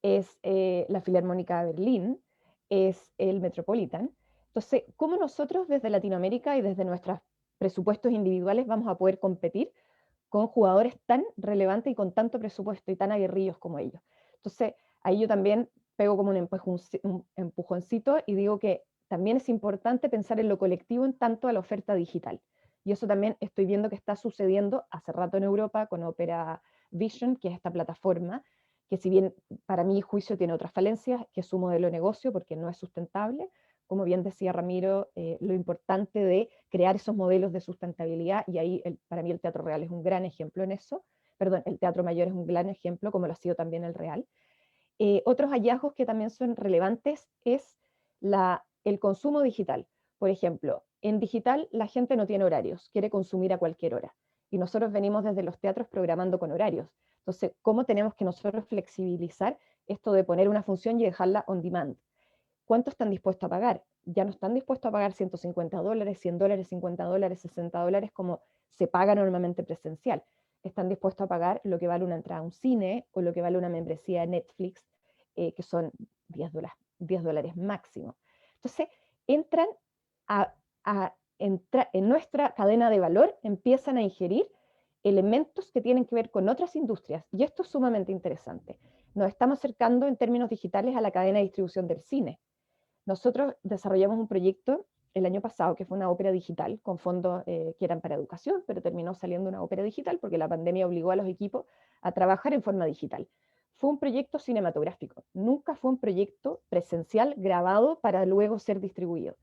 es la Filarmónica de Berlín, es el Metropolitan. Entonces, ¿cómo nosotros desde Latinoamérica y desde nuestros presupuestos individuales vamos a poder competir con jugadores tan relevantes y con tanto presupuesto y tan aguerridos como ellos? Entonces, ahí yo también pego como un empujoncito y digo que también es importante pensar en lo colectivo en tanto a la oferta digital. Y eso también estoy viendo que está sucediendo hace rato en Europa con Opera Vision, que es esta plataforma, que si bien para mi juicio tiene otras falencias, que es su modelo de negocio porque no es sustentable, como bien decía Ramiro, lo importante de crear esos modelos de sustentabilidad, y ahí para mí el Teatro Real es un gran ejemplo en eso, perdón, el Teatro Mayor es un gran ejemplo, como lo ha sido también el Real. Otros hallazgos que también son relevantes es el consumo digital. Por ejemplo, en digital la gente no tiene horarios, quiere consumir a cualquier hora. Y nosotros venimos desde los teatros programando con horarios. Entonces, ¿cómo tenemos que nosotros flexibilizar esto de poner una función y dejarla on demand? ¿Cuánto están dispuestos a pagar? ya no están dispuestos a pagar $150, $100, $50, $60 como se paga normalmente presencial. Están dispuestos a pagar lo que vale una entrada a un cine o lo que vale una membresía de Netflix, que son $10 máximo. Entonces, entran en nuestra cadena de valor, empiezan a ingerir elementos que tienen que ver con otras industrias, y esto es sumamente interesante. Nos estamos acercando en términos digitales a la cadena de distribución del cine. Nosotros desarrollamos un proyecto el año pasado, que fue una ópera digital, con fondos que eran para educación, pero terminó saliendo una ópera digital porque la pandemia obligó a los equipos a trabajar en forma digital. Fue un proyecto cinematográfico, nunca fue un proyecto presencial grabado para luego ser distribuido.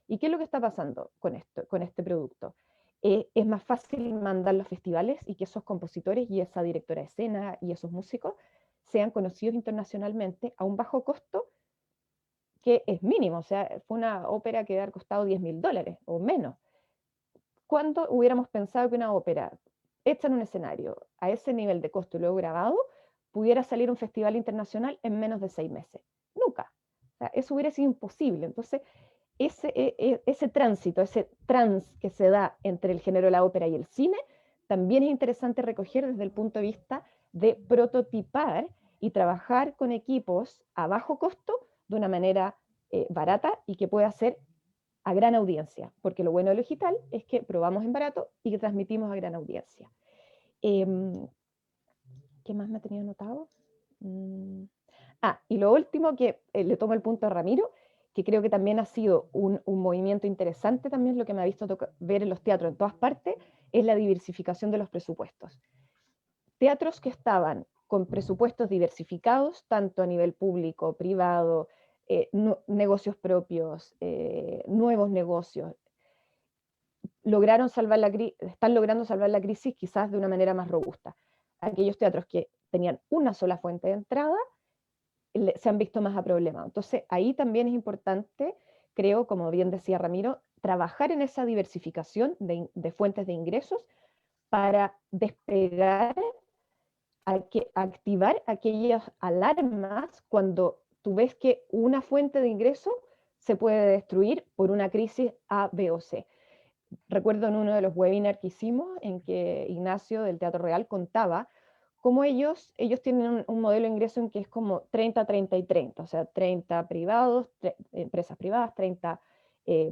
¿Y qué es lo que está pasando con este producto? Es más fácil mandar los festivales y que esos compositores y esa directora de escena y esos músicos sean conocidos internacionalmente a un bajo costo que es mínimo, o sea, fue una ópera que había costado $10.000 o menos. ¿Cuándo hubiéramos pensado que una ópera hecha en un escenario a ese nivel de costo y luego grabado pudiera salir a un festival internacional en menos de 6 meses? Nunca. O sea, eso hubiera sido imposible. Entonces, ese tránsito, ese que se da entre el género de la ópera y el cine, también es interesante recoger desde el punto de vista de prototipar y trabajar con equipos a bajo costo de una manera barata y que pueda ser a gran audiencia, porque lo bueno de lo digital es que probamos en barato y que transmitimos a gran audiencia. ¿Qué más me tenía anotado? Y lo último que le tomo el punto a Ramiro, que creo que también ha sido un movimiento interesante, también lo que me ha visto ver en los teatros en todas partes, es la diversificación de los presupuestos. Teatros que estaban con presupuestos diversificados, tanto a nivel público, privado, negocios propios, nuevos negocios, están logrando salvar la crisis quizás de una manera más robusta. Aquellos teatros que tenían una sola fuente de entrada se han visto más a problemas. Entonces, ahí también es importante, creo, como bien decía Ramiro, trabajar en esa diversificación de fuentes de ingresos para despegar, activar aquellas alarmas cuando tú ves que una fuente de ingreso se puede destruir por una crisis A, B o C. Recuerdo en uno de los webinars que hicimos en que Ignacio del Teatro Real contaba cómo ellos tienen un modelo de ingreso en que es como 30, 30 y 30, o sea, 30 privados, empresas privadas, 30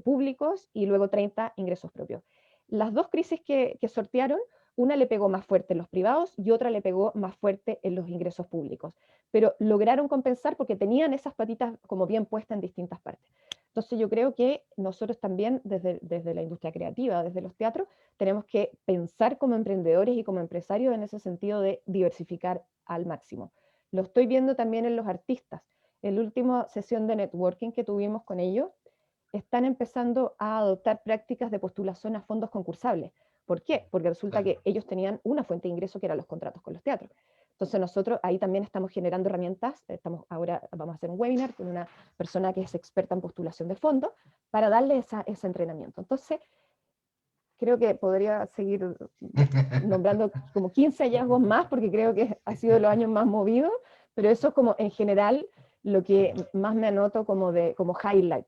públicos y luego 30 ingresos propios. Las dos crisis que sortearon, una le pegó más fuerte en los privados y otra le pegó más fuerte en los ingresos públicos, pero lograron compensar porque tenían esas patitas como bien puestas en distintas partes. Entonces yo creo que nosotros también desde la industria creativa, desde los teatros, tenemos que pensar como emprendedores y como empresarios en ese sentido de diversificar al máximo. Lo estoy viendo también en los artistas. En la última sesión de networking que tuvimos con ellos, están empezando a adoptar prácticas de postulación a fondos concursables. ¿Por qué? Porque resulta que ellos tenían una fuente de ingreso que eran los contratos con los teatros. Entonces nosotros ahí también estamos generando herramientas, ahora vamos a hacer un webinar con una persona que es experta en postulación de fondos para darle ese entrenamiento. Entonces, creo que podría seguir nombrando como 15 hallazgos más, porque creo que ha sido los años más movidos, pero eso es como en general lo que más me anoto como highlights.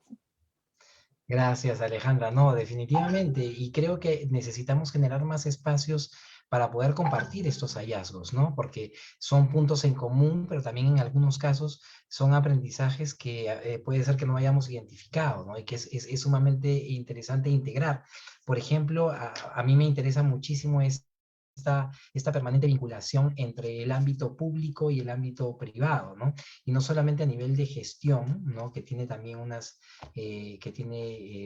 Gracias, Alejandra. No, definitivamente. Y creo que necesitamos generar más espacios para poder compartir estos hallazgos, ¿no? Porque son puntos en común, pero también en algunos casos son aprendizajes que puede ser que no hayamos identificado, ¿no? Y que es sumamente interesante integrar. Por ejemplo, a mí me interesa muchísimo esta permanente vinculación entre el ámbito público y el ámbito privado, ¿no? Y no solamente a nivel de gestión, ¿no? Que tiene también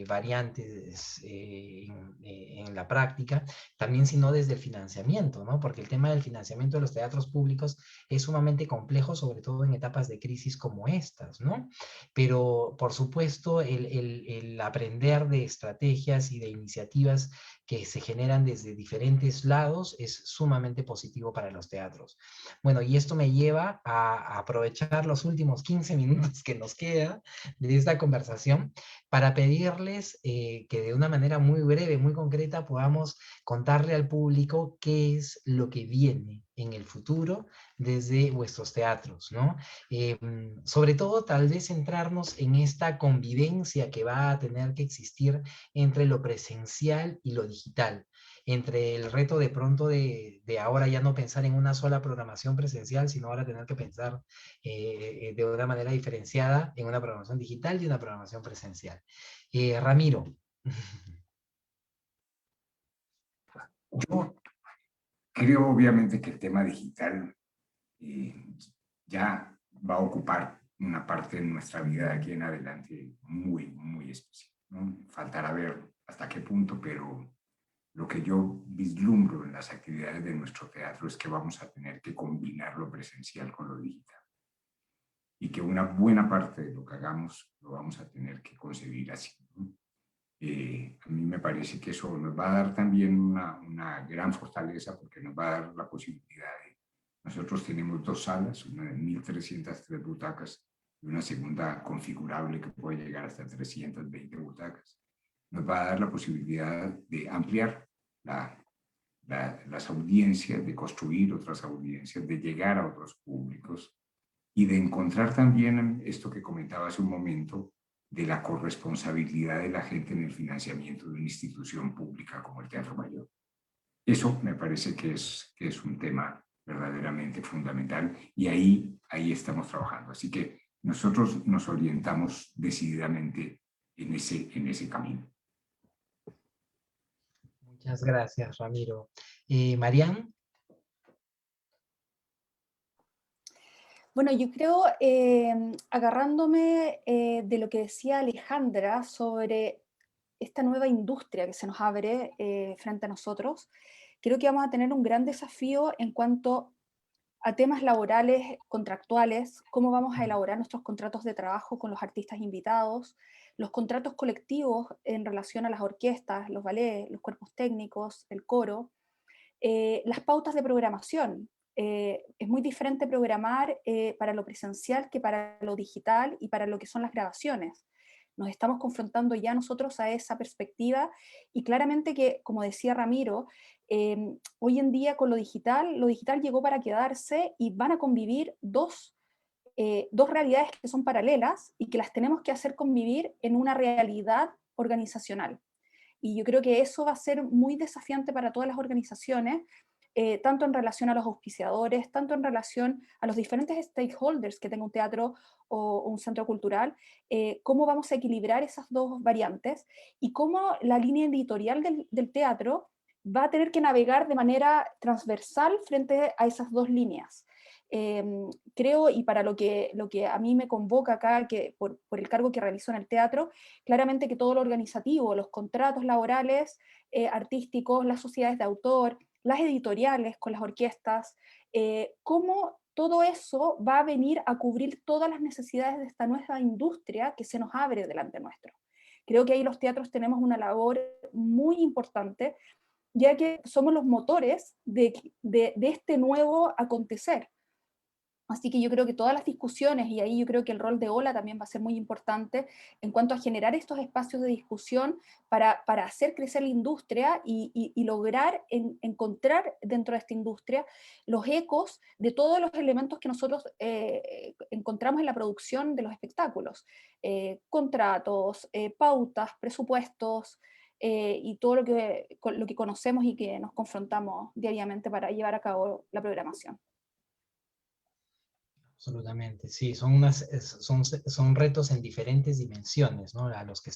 variantes en la práctica, también sino desde el financiamiento, ¿no? Porque el tema del financiamiento de los teatros públicos es sumamente complejo, sobre todo en etapas de crisis como estas, ¿no? Pero, por supuesto, el aprender de estrategias y de iniciativas que se generan desde diferentes lados es sumamente positivo para los teatros. Bueno, y esto me lleva a aprovechar los últimos 15 minutos que nos queda de esta conversación para pedirles que de una manera muy breve, muy concreta, podamos contarle al público qué es lo que viene en el futuro desde vuestros teatros, ¿no? Sobre todo, tal vez centrarnos en esta convivencia que va a tener que existir entre lo presencial y lo digital, entre el reto de pronto de ahora ya no pensar en una sola programación presencial, sino ahora tener que pensar de una manera diferenciada en una programación digital y una programación presencial. Ramiro. Yo creo obviamente que el tema digital ya va a ocupar una parte de nuestra vida de aquí en adelante muy, muy especial, ¿no? Faltará ver hasta qué punto, pero lo que yo vislumbro en las actividades de nuestro teatro es que vamos a tener que combinar lo presencial con lo digital y que una buena parte de lo que hagamos lo vamos a tener que concebir así, ¿no? A mí me parece que eso nos va a dar también una gran fortaleza porque nos va a dar la posibilidad de... Nosotros tenemos 2 salas, una de 1.303 butacas y una segunda configurable que puede llegar hasta 320 butacas. Nos va a dar la posibilidad de ampliar las audiencias, de construir otras audiencias, de llegar a otros públicos y de encontrar también esto que comentaba hace un momento, de la corresponsabilidad de la gente en el financiamiento de una institución pública como el Teatro Mayor. Eso me parece que es un tema verdaderamente fundamental y ahí estamos trabajando. Así que nosotros nos orientamos decididamente en ese camino. Muchas gracias, Ramiro. Marian. Bueno, yo creo, agarrándome de lo que decía Alejandra sobre esta nueva industria que se nos abre frente a nosotros, creo que vamos a tener un gran desafío en cuanto a temas laborales, contractuales, cómo vamos a elaborar nuestros contratos de trabajo con los artistas invitados, los contratos colectivos en relación a las orquestas, los ballets, los cuerpos técnicos, el coro, las pautas de programación. Es muy diferente programar para lo presencial que para lo digital y para lo que son las grabaciones. Nos estamos confrontando ya nosotros a esa perspectiva y claramente que, como decía Ramiro, hoy en día con lo digital llegó para quedarse y van a convivir dos realidades que son paralelas y que las tenemos que hacer convivir en una realidad organizacional. Y yo creo que eso va a ser muy desafiante para todas las organizaciones, tanto en relación a los auspiciadores, tanto en relación a los diferentes stakeholders que tenga un teatro o un centro cultural, cómo vamos a equilibrar esas dos variantes y cómo la línea editorial del teatro va a tener que navegar de manera transversal frente a esas dos líneas. Creo, y para lo que a mí me convoca acá, que por el cargo que realizo en el teatro, claramente que todo lo organizativo, los contratos laborales, artísticos, las sociedades de autor, las editoriales con las orquestas, cómo todo eso va a venir a cubrir todas las necesidades de esta nueva industria que se nos abre delante nuestro. Creo que ahí los teatros tenemos una labor muy importante, ya que somos los motores de este nuevo acontecer. Así que yo creo que todas las discusiones, y ahí yo creo que el rol de OLA también va a ser muy importante en cuanto a generar estos espacios de discusión para hacer crecer la industria y lograr encontrar dentro de esta industria los ecos de todos los elementos que nosotros encontramos en la producción de los espectáculos. Contratos, pautas, presupuestos, y todo lo que conocemos y que nos confrontamos diariamente para llevar a cabo la programación. Absolutamente, sí, son retos en diferentes dimensiones, ¿no? A los que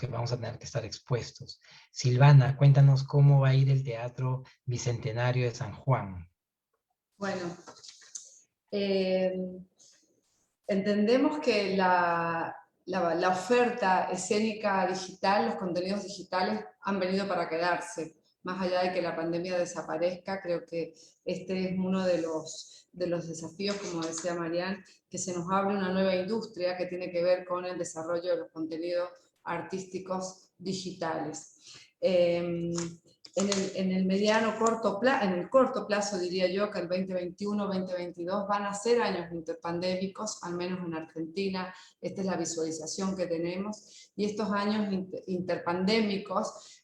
vamos a tener que estar expuestos. Silvana, cuéntanos cómo va a ir el Teatro Bicentenario de San Juan. Bueno, entendemos que la oferta escénica digital, los contenidos digitales han venido para quedarse. Más allá de que la pandemia desaparezca, creo que este es uno de los desafíos, como decía Marian, que se nos abre una nueva industria que tiene que ver con el desarrollo de los contenidos artísticos digitales. En el corto plazo diría yo que el 2021-2022 van a ser años interpandémicos, al menos en Argentina, esta es la visualización que tenemos, y estos años interpandémicos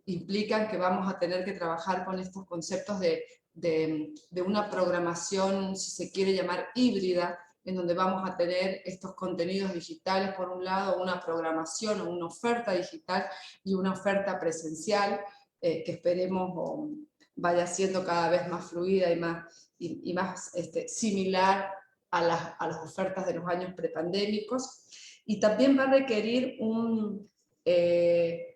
implican que vamos a tener que trabajar con estos conceptos de de una programación, si se quiere llamar híbrida, en donde vamos a tener estos contenidos digitales, por un lado, una programación o una oferta digital y una oferta presencial, que esperemos vaya siendo cada vez más fluida y más similar a las ofertas de los años prepandémicos. Y también va a requerir que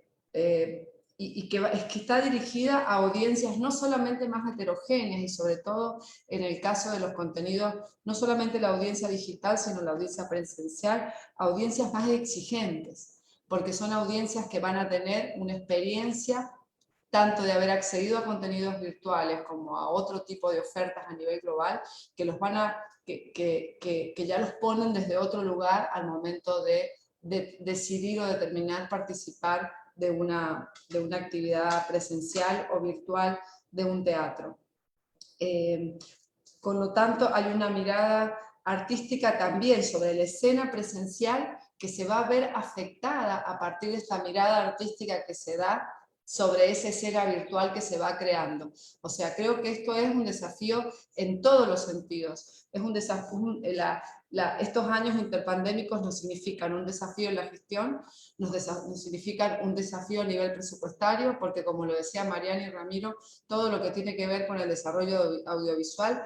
está dirigida a audiencias no solamente más heterogéneas, y sobre todo en el caso de los contenidos, no solamente la audiencia digital, sino la audiencia presencial, audiencias más exigentes, porque son audiencias que van a tener una experiencia tanto de haber accedido a contenidos virtuales como a otro tipo de ofertas a nivel global, que ya los ponen desde otro lugar al momento de decidir o determinar participar de una actividad presencial o virtual de un teatro. Con lo tanto, hay una mirada artística también sobre la escena presencial que se va a ver afectada a partir de esta mirada artística que se da sobre esa escena virtual que se va creando. O sea, creo que esto es un desafío en todos los sentidos. Es un desafío, estos años interpandémicos nos significan un desafío en la gestión, nos significan un desafío a nivel presupuestario, porque como lo decía Mariana y Ramiro, todo lo que tiene que ver con el desarrollo audiovisual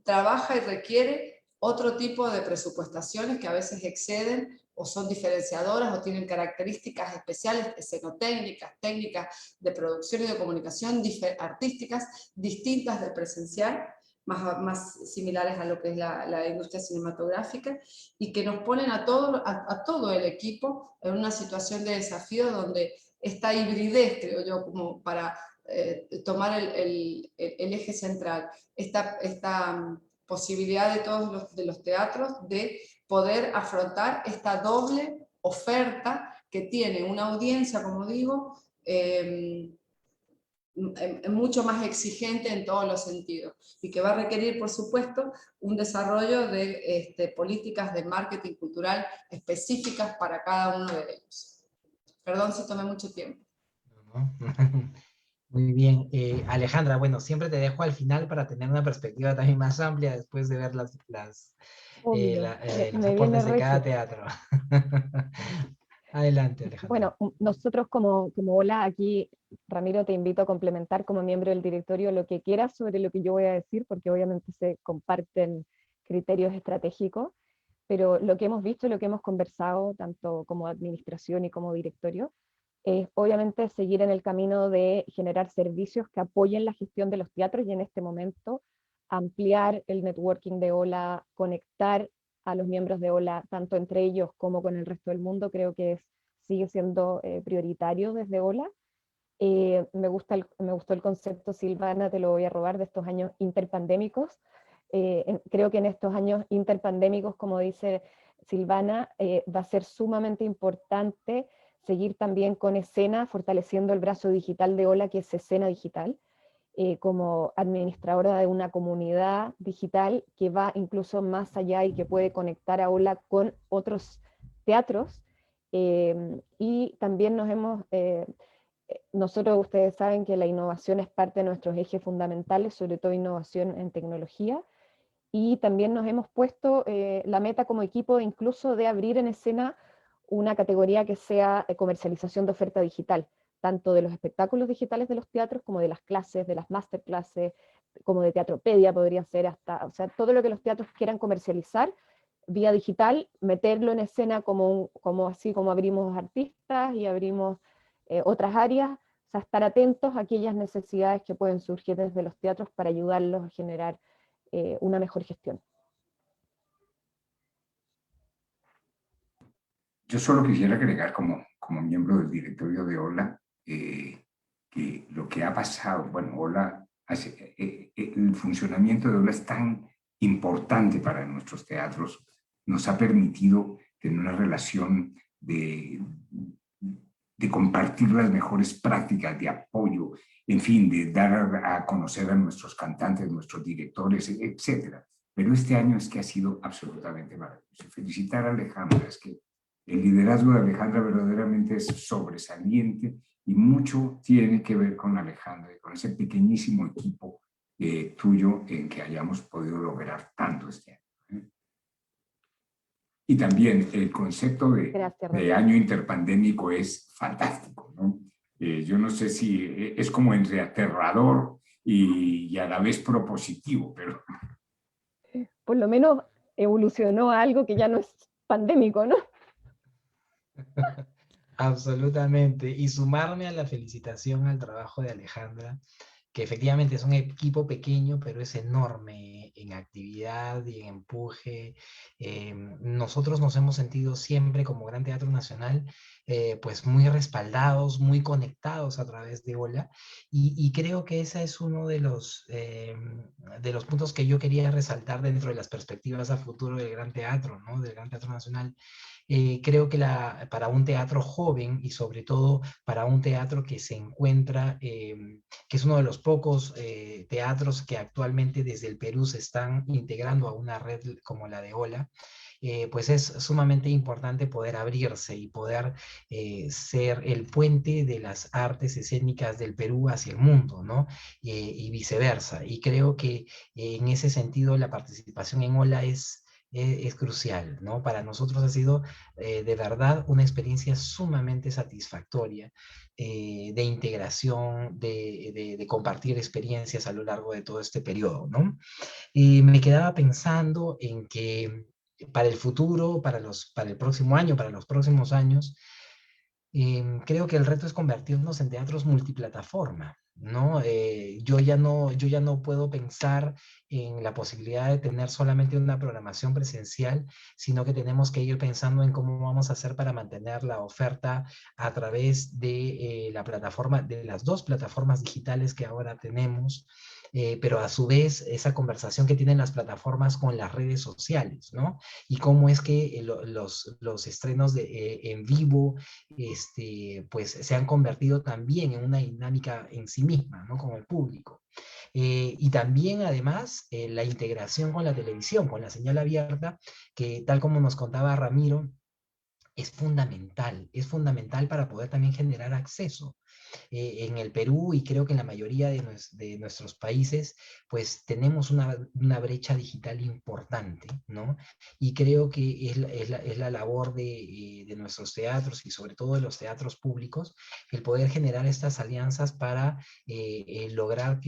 trabaja y requiere otro tipo de presupuestaciones que a veces exceden o son diferenciadoras o tienen características especiales, escenotécnicas, técnicas de producción y de comunicación artísticas distintas del presencial, más similares a lo que es la industria cinematográfica, y que nos ponen a todo el equipo en una situación de desafío donde esta hibridez, creo yo, como para tomar el eje central, esta posibilidad de todos los teatros de poder afrontar esta doble oferta que tiene una audiencia, como digo, mucho más exigente en todos los sentidos, y que va a requerir, por supuesto, un desarrollo de políticas de marketing cultural específicas para cada uno de ellos. Perdón si tomé mucho tiempo. ¿No? Muy bien. Alejandra, bueno, siempre te dejo al final para tener una perspectiva también más amplia después de ver los me aportes viene de cada regio. teatro. Adelante, Alejandra. Bueno, nosotros como Ola, aquí, Ramiro, te invito a complementar como miembro del directorio lo que quieras sobre lo que yo voy a decir, porque obviamente se comparten criterios estratégicos, pero lo que hemos visto y lo que hemos conversado, tanto como administración y como directorio, es obviamente seguir en el camino de generar servicios que apoyen la gestión de los teatros y en este momento ampliar el networking de Ola, conectar a los miembros de Ola, tanto entre ellos como con el resto del mundo, creo que sigue siendo prioritario desde Ola. Me gustó el concepto, Silvana, te lo voy a robar, de estos años interpandémicos. Creo que en estos años interpandémicos, como dice Silvana, va a ser sumamente importante seguir también con escena, fortaleciendo el brazo digital de Ola, que es Escena Digital, como administradora de una comunidad digital que va incluso más allá y que puede conectar a Ola con otros teatros. Y también nosotros, ustedes saben que la innovación es parte de nuestros ejes fundamentales, sobre todo innovación en tecnología, y también nos hemos puesto la meta como equipo incluso de abrir en escena una categoría que sea comercialización de oferta digital, tanto de los espectáculos digitales de los teatros como de las clases, de las masterclasses, como de Teatropedia podría ser hasta, o sea, todo lo que los teatros quieran comercializar vía digital, meterlo en escena como así como abrimos artistas y abrimos otras áreas, o sea, estar atentos a aquellas necesidades que pueden surgir desde los teatros para ayudarlos a generar una mejor gestión. Yo solo quisiera agregar como miembro del directorio de Ola que lo que ha pasado, bueno, Ola, el funcionamiento de Ola es tan importante para nuestros teatros, nos ha permitido tener una relación de compartir las mejores prácticas, de apoyo, en fin, de dar a conocer a nuestros cantantes, nuestros directores, etcétera. Pero este año es que ha sido absolutamente maravilloso. Felicitar a Alejandra, es que el liderazgo de Alejandra verdaderamente es sobresaliente y mucho tiene que ver con Alejandra y con ese pequeñísimo equipo tuyo en que hayamos podido lograr tanto este año. Y también el concepto de año interpandémico es fantástico, ¿no? Yo no sé si es como entre aterrador y a la vez propositivo, pero... Por lo menos evolucionó a algo que ya no es pandémico, ¿no? Absolutamente. Y sumarme a la felicitación al trabajo de Alejandra, que efectivamente es un equipo pequeño, pero es enorme en actividad y en empuje. Nosotros nos hemos sentido siempre como Gran Teatro Nacional, pues muy respaldados, muy conectados a través de Ola, y creo que ese es uno de los puntos que yo quería resaltar dentro de las perspectivas a futuro del Gran Teatro, ¿no? Del Gran Teatro Nacional. Creo que para un teatro joven y sobre todo para un teatro que se encuentra, que es uno de los pocos teatros que actualmente desde el Perú se están integrando a una red como la de Ola, pues es sumamente importante poder abrirse y poder ser el puente de las artes escénicas del Perú hacia el mundo, ¿no? Y viceversa. Y creo que en ese sentido la participación en Ola es crucial, ¿no? Para nosotros ha sido de verdad una experiencia sumamente satisfactoria, de integración, de compartir experiencias a lo largo de todo este periodo, ¿no? Me quedaba pensando en que para el futuro, para el próximo año, para los próximos años, creo que el reto es convertirnos en teatros multiplataforma, ¿no? Yo ya no puedo pensar en la posibilidad de tener solamente una programación presencial, sino que tenemos que ir pensando en cómo vamos a hacer para mantener la oferta a través de la plataforma, de las dos plataformas digitales que ahora tenemos, pero a su vez esa conversación que tienen las plataformas con las redes sociales, ¿no? Y cómo es que los estrenos en vivo pues se han convertido también en una dinámica en sí misma, ¿no? Con el público. Y también, además, la integración con la televisión, con la señal abierta, que tal como nos contaba Ramiro, es fundamental para poder también generar acceso. En el Perú y creo que en la mayoría de nuestros países, pues tenemos una brecha digital importante, ¿no? Y creo que es la labor de nuestros teatros y sobre todo de los teatros públicos, el poder generar estas alianzas para lograr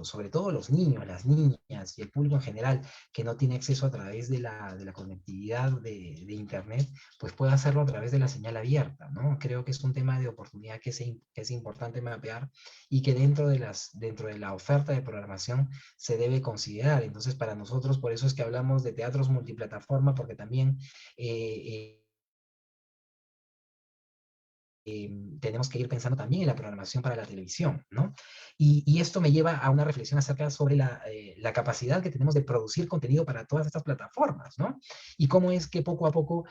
sobre todo los niños, las niñas y el público en general que no tiene acceso a través de la conectividad de Internet, pues pueda hacerlo a través de la señal abierta, ¿no? Creo que es un tema de oportunidad que es importante mapear y que dentro de la oferta de programación se debe considerar. Entonces, para nosotros, por eso es que hablamos de teatros multiplataforma, porque también tenemos que ir pensando también en la programación para la televisión, ¿no? Y esto me lleva a una reflexión acerca sobre la capacidad que tenemos de producir contenido para todas estas plataformas, ¿no? Y cómo es que poco a poco,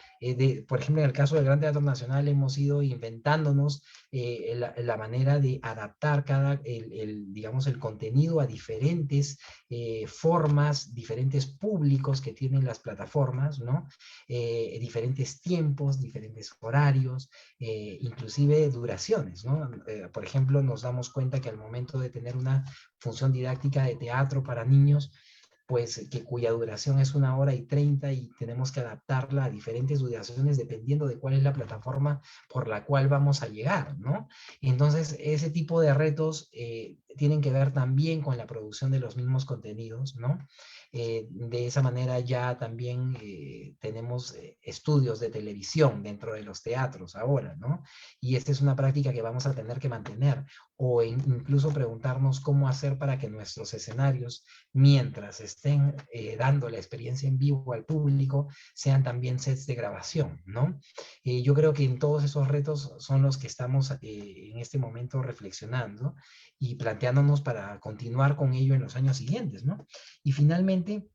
por ejemplo, en el caso del Gran Teatro Nacional, hemos ido inventándonos la manera de adaptar digamos, el contenido a diferentes formas, diferentes públicos que tienen las plataformas, ¿no? Diferentes tiempos, diferentes horarios, inclusive duraciones, ¿no? Por ejemplo, nos damos cuenta que al momento de tener una función didáctica de teatro para niños, pues cuya duración es 1 hora y 30 y tenemos que adaptarla a diferentes duraciones dependiendo de cuál es la plataforma por la cual vamos a llegar, ¿no? Entonces, ese tipo de retos tienen que ver también con la producción de los mismos contenidos, ¿no? De esa manera ya también tenemos estudios de televisión dentro de los teatros ahora, ¿no? Y esta es una práctica que vamos a tener que mantener o incluso preguntarnos cómo hacer para que nuestros escenarios, mientras estén dando la experiencia en vivo al público, sean también sets de grabación, ¿no? Yo creo que en todos esos retos son los que estamos en este momento reflexionando y planteándonos para continuar con ello en los años siguientes, ¿no? Y finalmente,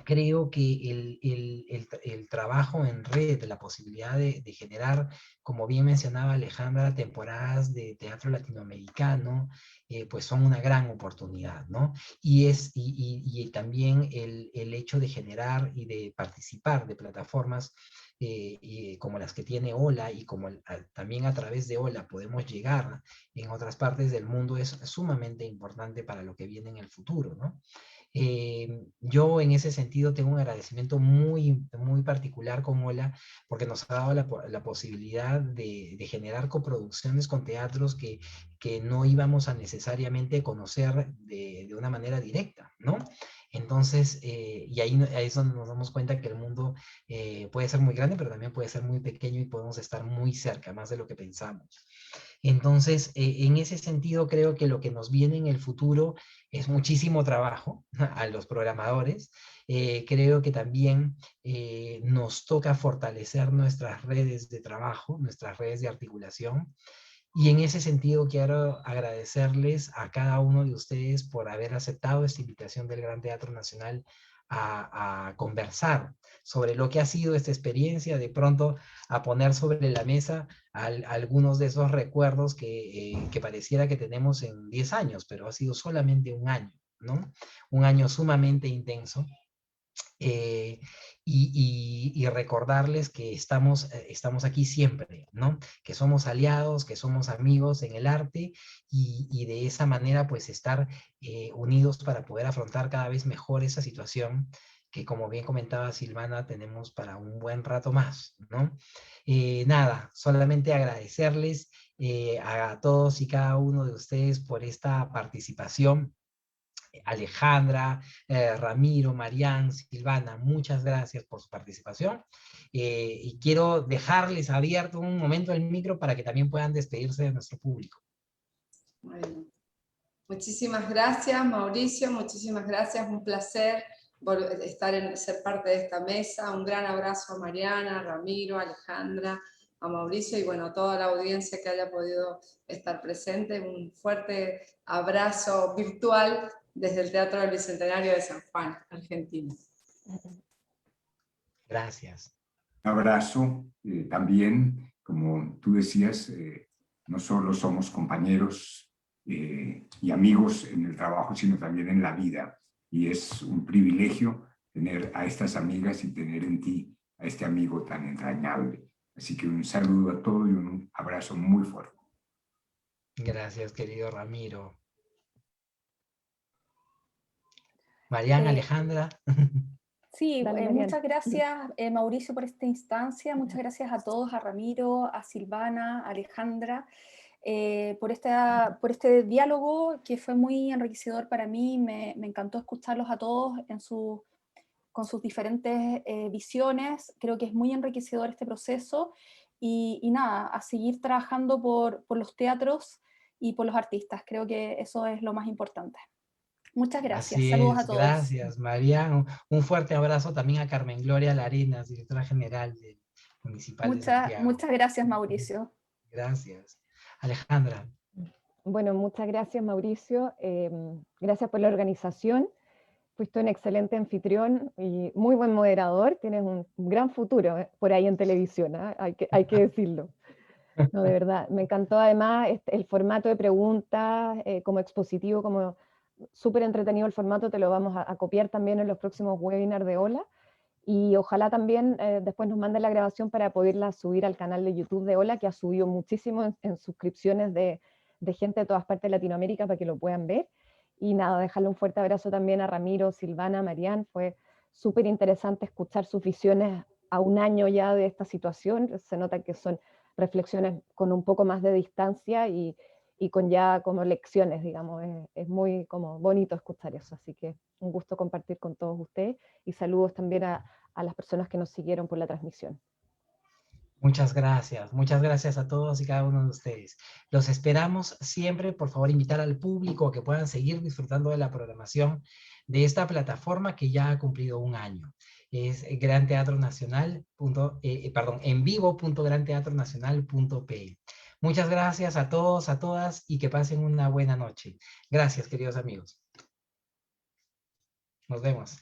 creo que el trabajo en red, la posibilidad de generar, como bien mencionaba Alejandra, temporadas de teatro latinoamericano, pues son una gran oportunidad, ¿no? Y también el hecho de generar y de participar de plataformas como las que tiene Ola, y como también a través de Ola podemos llegar en otras partes del mundo, es sumamente importante para lo que viene en el futuro, ¿no? Yo en ese sentido tengo un agradecimiento muy particular con Ola, porque nos ha dado la posibilidad de generar coproducciones con teatros que no íbamos a necesariamente conocer de una manera directa, ¿no? Entonces, y ahí es donde nos damos cuenta que el mundo puede ser muy grande, pero también puede ser muy pequeño, y podemos estar muy cerca, más de lo que pensamos. Entonces, en ese sentido, creo que lo que nos viene en el futuro es muchísimo trabajo a los programadores. Creo que también nos toca fortalecer nuestras redes de trabajo, nuestras redes de articulación. Y en ese sentido quiero agradecerles a cada uno de ustedes por haber aceptado esta invitación del Gran Teatro Nacional a conversar sobre lo que ha sido esta experiencia, de pronto a poner sobre la mesa algunos de esos recuerdos que pareciera que tenemos en 10 años, pero ha sido solamente un año, ¿no? Un año sumamente intenso. eh, y recordarles que estamos aquí siempre, ¿no? Que somos aliados, que somos amigos en el arte, y de esa manera pues estar unidos para poder afrontar cada vez mejor esa situación que, como bien comentaba Silvana, tenemos para un buen rato más, ¿no? Nada, solamente agradecerles a todos y cada uno de ustedes por esta participación. Alejandra, Ramiro, Marián, Silvana, muchas gracias por su participación. Y quiero dejarles abierto un momento el micro para que también puedan despedirse de nuestro público. Bueno, muchísimas gracias, Mauricio, muchísimas gracias, un placer ser parte de esta mesa. Un gran abrazo a Mariana, a Ramiro, a Alejandra, a Mauricio y bueno, a toda la audiencia que haya podido estar presente. Un fuerte abrazo virtual desde el Teatro del Bicentenario de San Juan, Argentina. Gracias. Un abrazo también, como tú decías, no solo somos compañeros y amigos en el trabajo, sino también en la vida. Y es un privilegio tener a estas amigas y tener en ti a este amigo tan entrañable. Así que un saludo a todos y un abrazo muy fuerte. Gracias, querido Ramiro. Marián, Alejandra. Sí, Dale, muchas gracias Mauricio por esta instancia, muchas gracias a todos, a Ramiro, a Silvana, a Alejandra, por este diálogo que fue muy enriquecedor para mí. Me encantó escucharlos a todos con sus diferentes visiones. Creo que es muy enriquecedor este proceso y nada, a seguir trabajando por los teatros y por los artistas. Creo que eso es lo más importante. Muchas gracias. Así Saludos a es, todos. gracias, Marián. Un fuerte abrazo también a Carmen Gloria Larenas, directora general del Municipal de Santiago. Muchas gracias, Mauricio. Gracias. Alejandra. Bueno, muchas gracias, Mauricio. Gracias por la organización. Fuiste un excelente anfitrión y muy buen moderador. Tienes un gran futuro por ahí en televisión, ¿eh? Hay que decirlo. No, de verdad. Me encantó además el formato de preguntas como expositivo, como súper entretenido el formato. Te lo vamos a copiar también en los próximos webinars de Ola. Y ojalá también después nos manden la grabación para poderla subir al canal de YouTube de Ola, que ha subido muchísimo en suscripciones de gente de todas partes de Latinoamérica para que lo puedan ver. Y nada, dejarle un fuerte abrazo también a Ramiro, Silvana, Marián. Fue súper interesante escuchar sus visiones a un año ya de esta situación. Se nota que son reflexiones con un poco más de distancia y con ya como lecciones, digamos. Es muy como bonito escuchar eso. Así que un gusto compartir con todos ustedes y saludos también a las personas que nos siguieron por la transmisión. Muchas gracias a todos y cada uno de ustedes. Los esperamos siempre, por favor, invitar al público a que puedan seguir disfrutando de la programación de esta plataforma que ya ha cumplido un año. Es envivo.granteatronacional.pe. Muchas gracias a todos, a todas, y que pasen una buena noche. Gracias, queridos amigos. Nos vemos.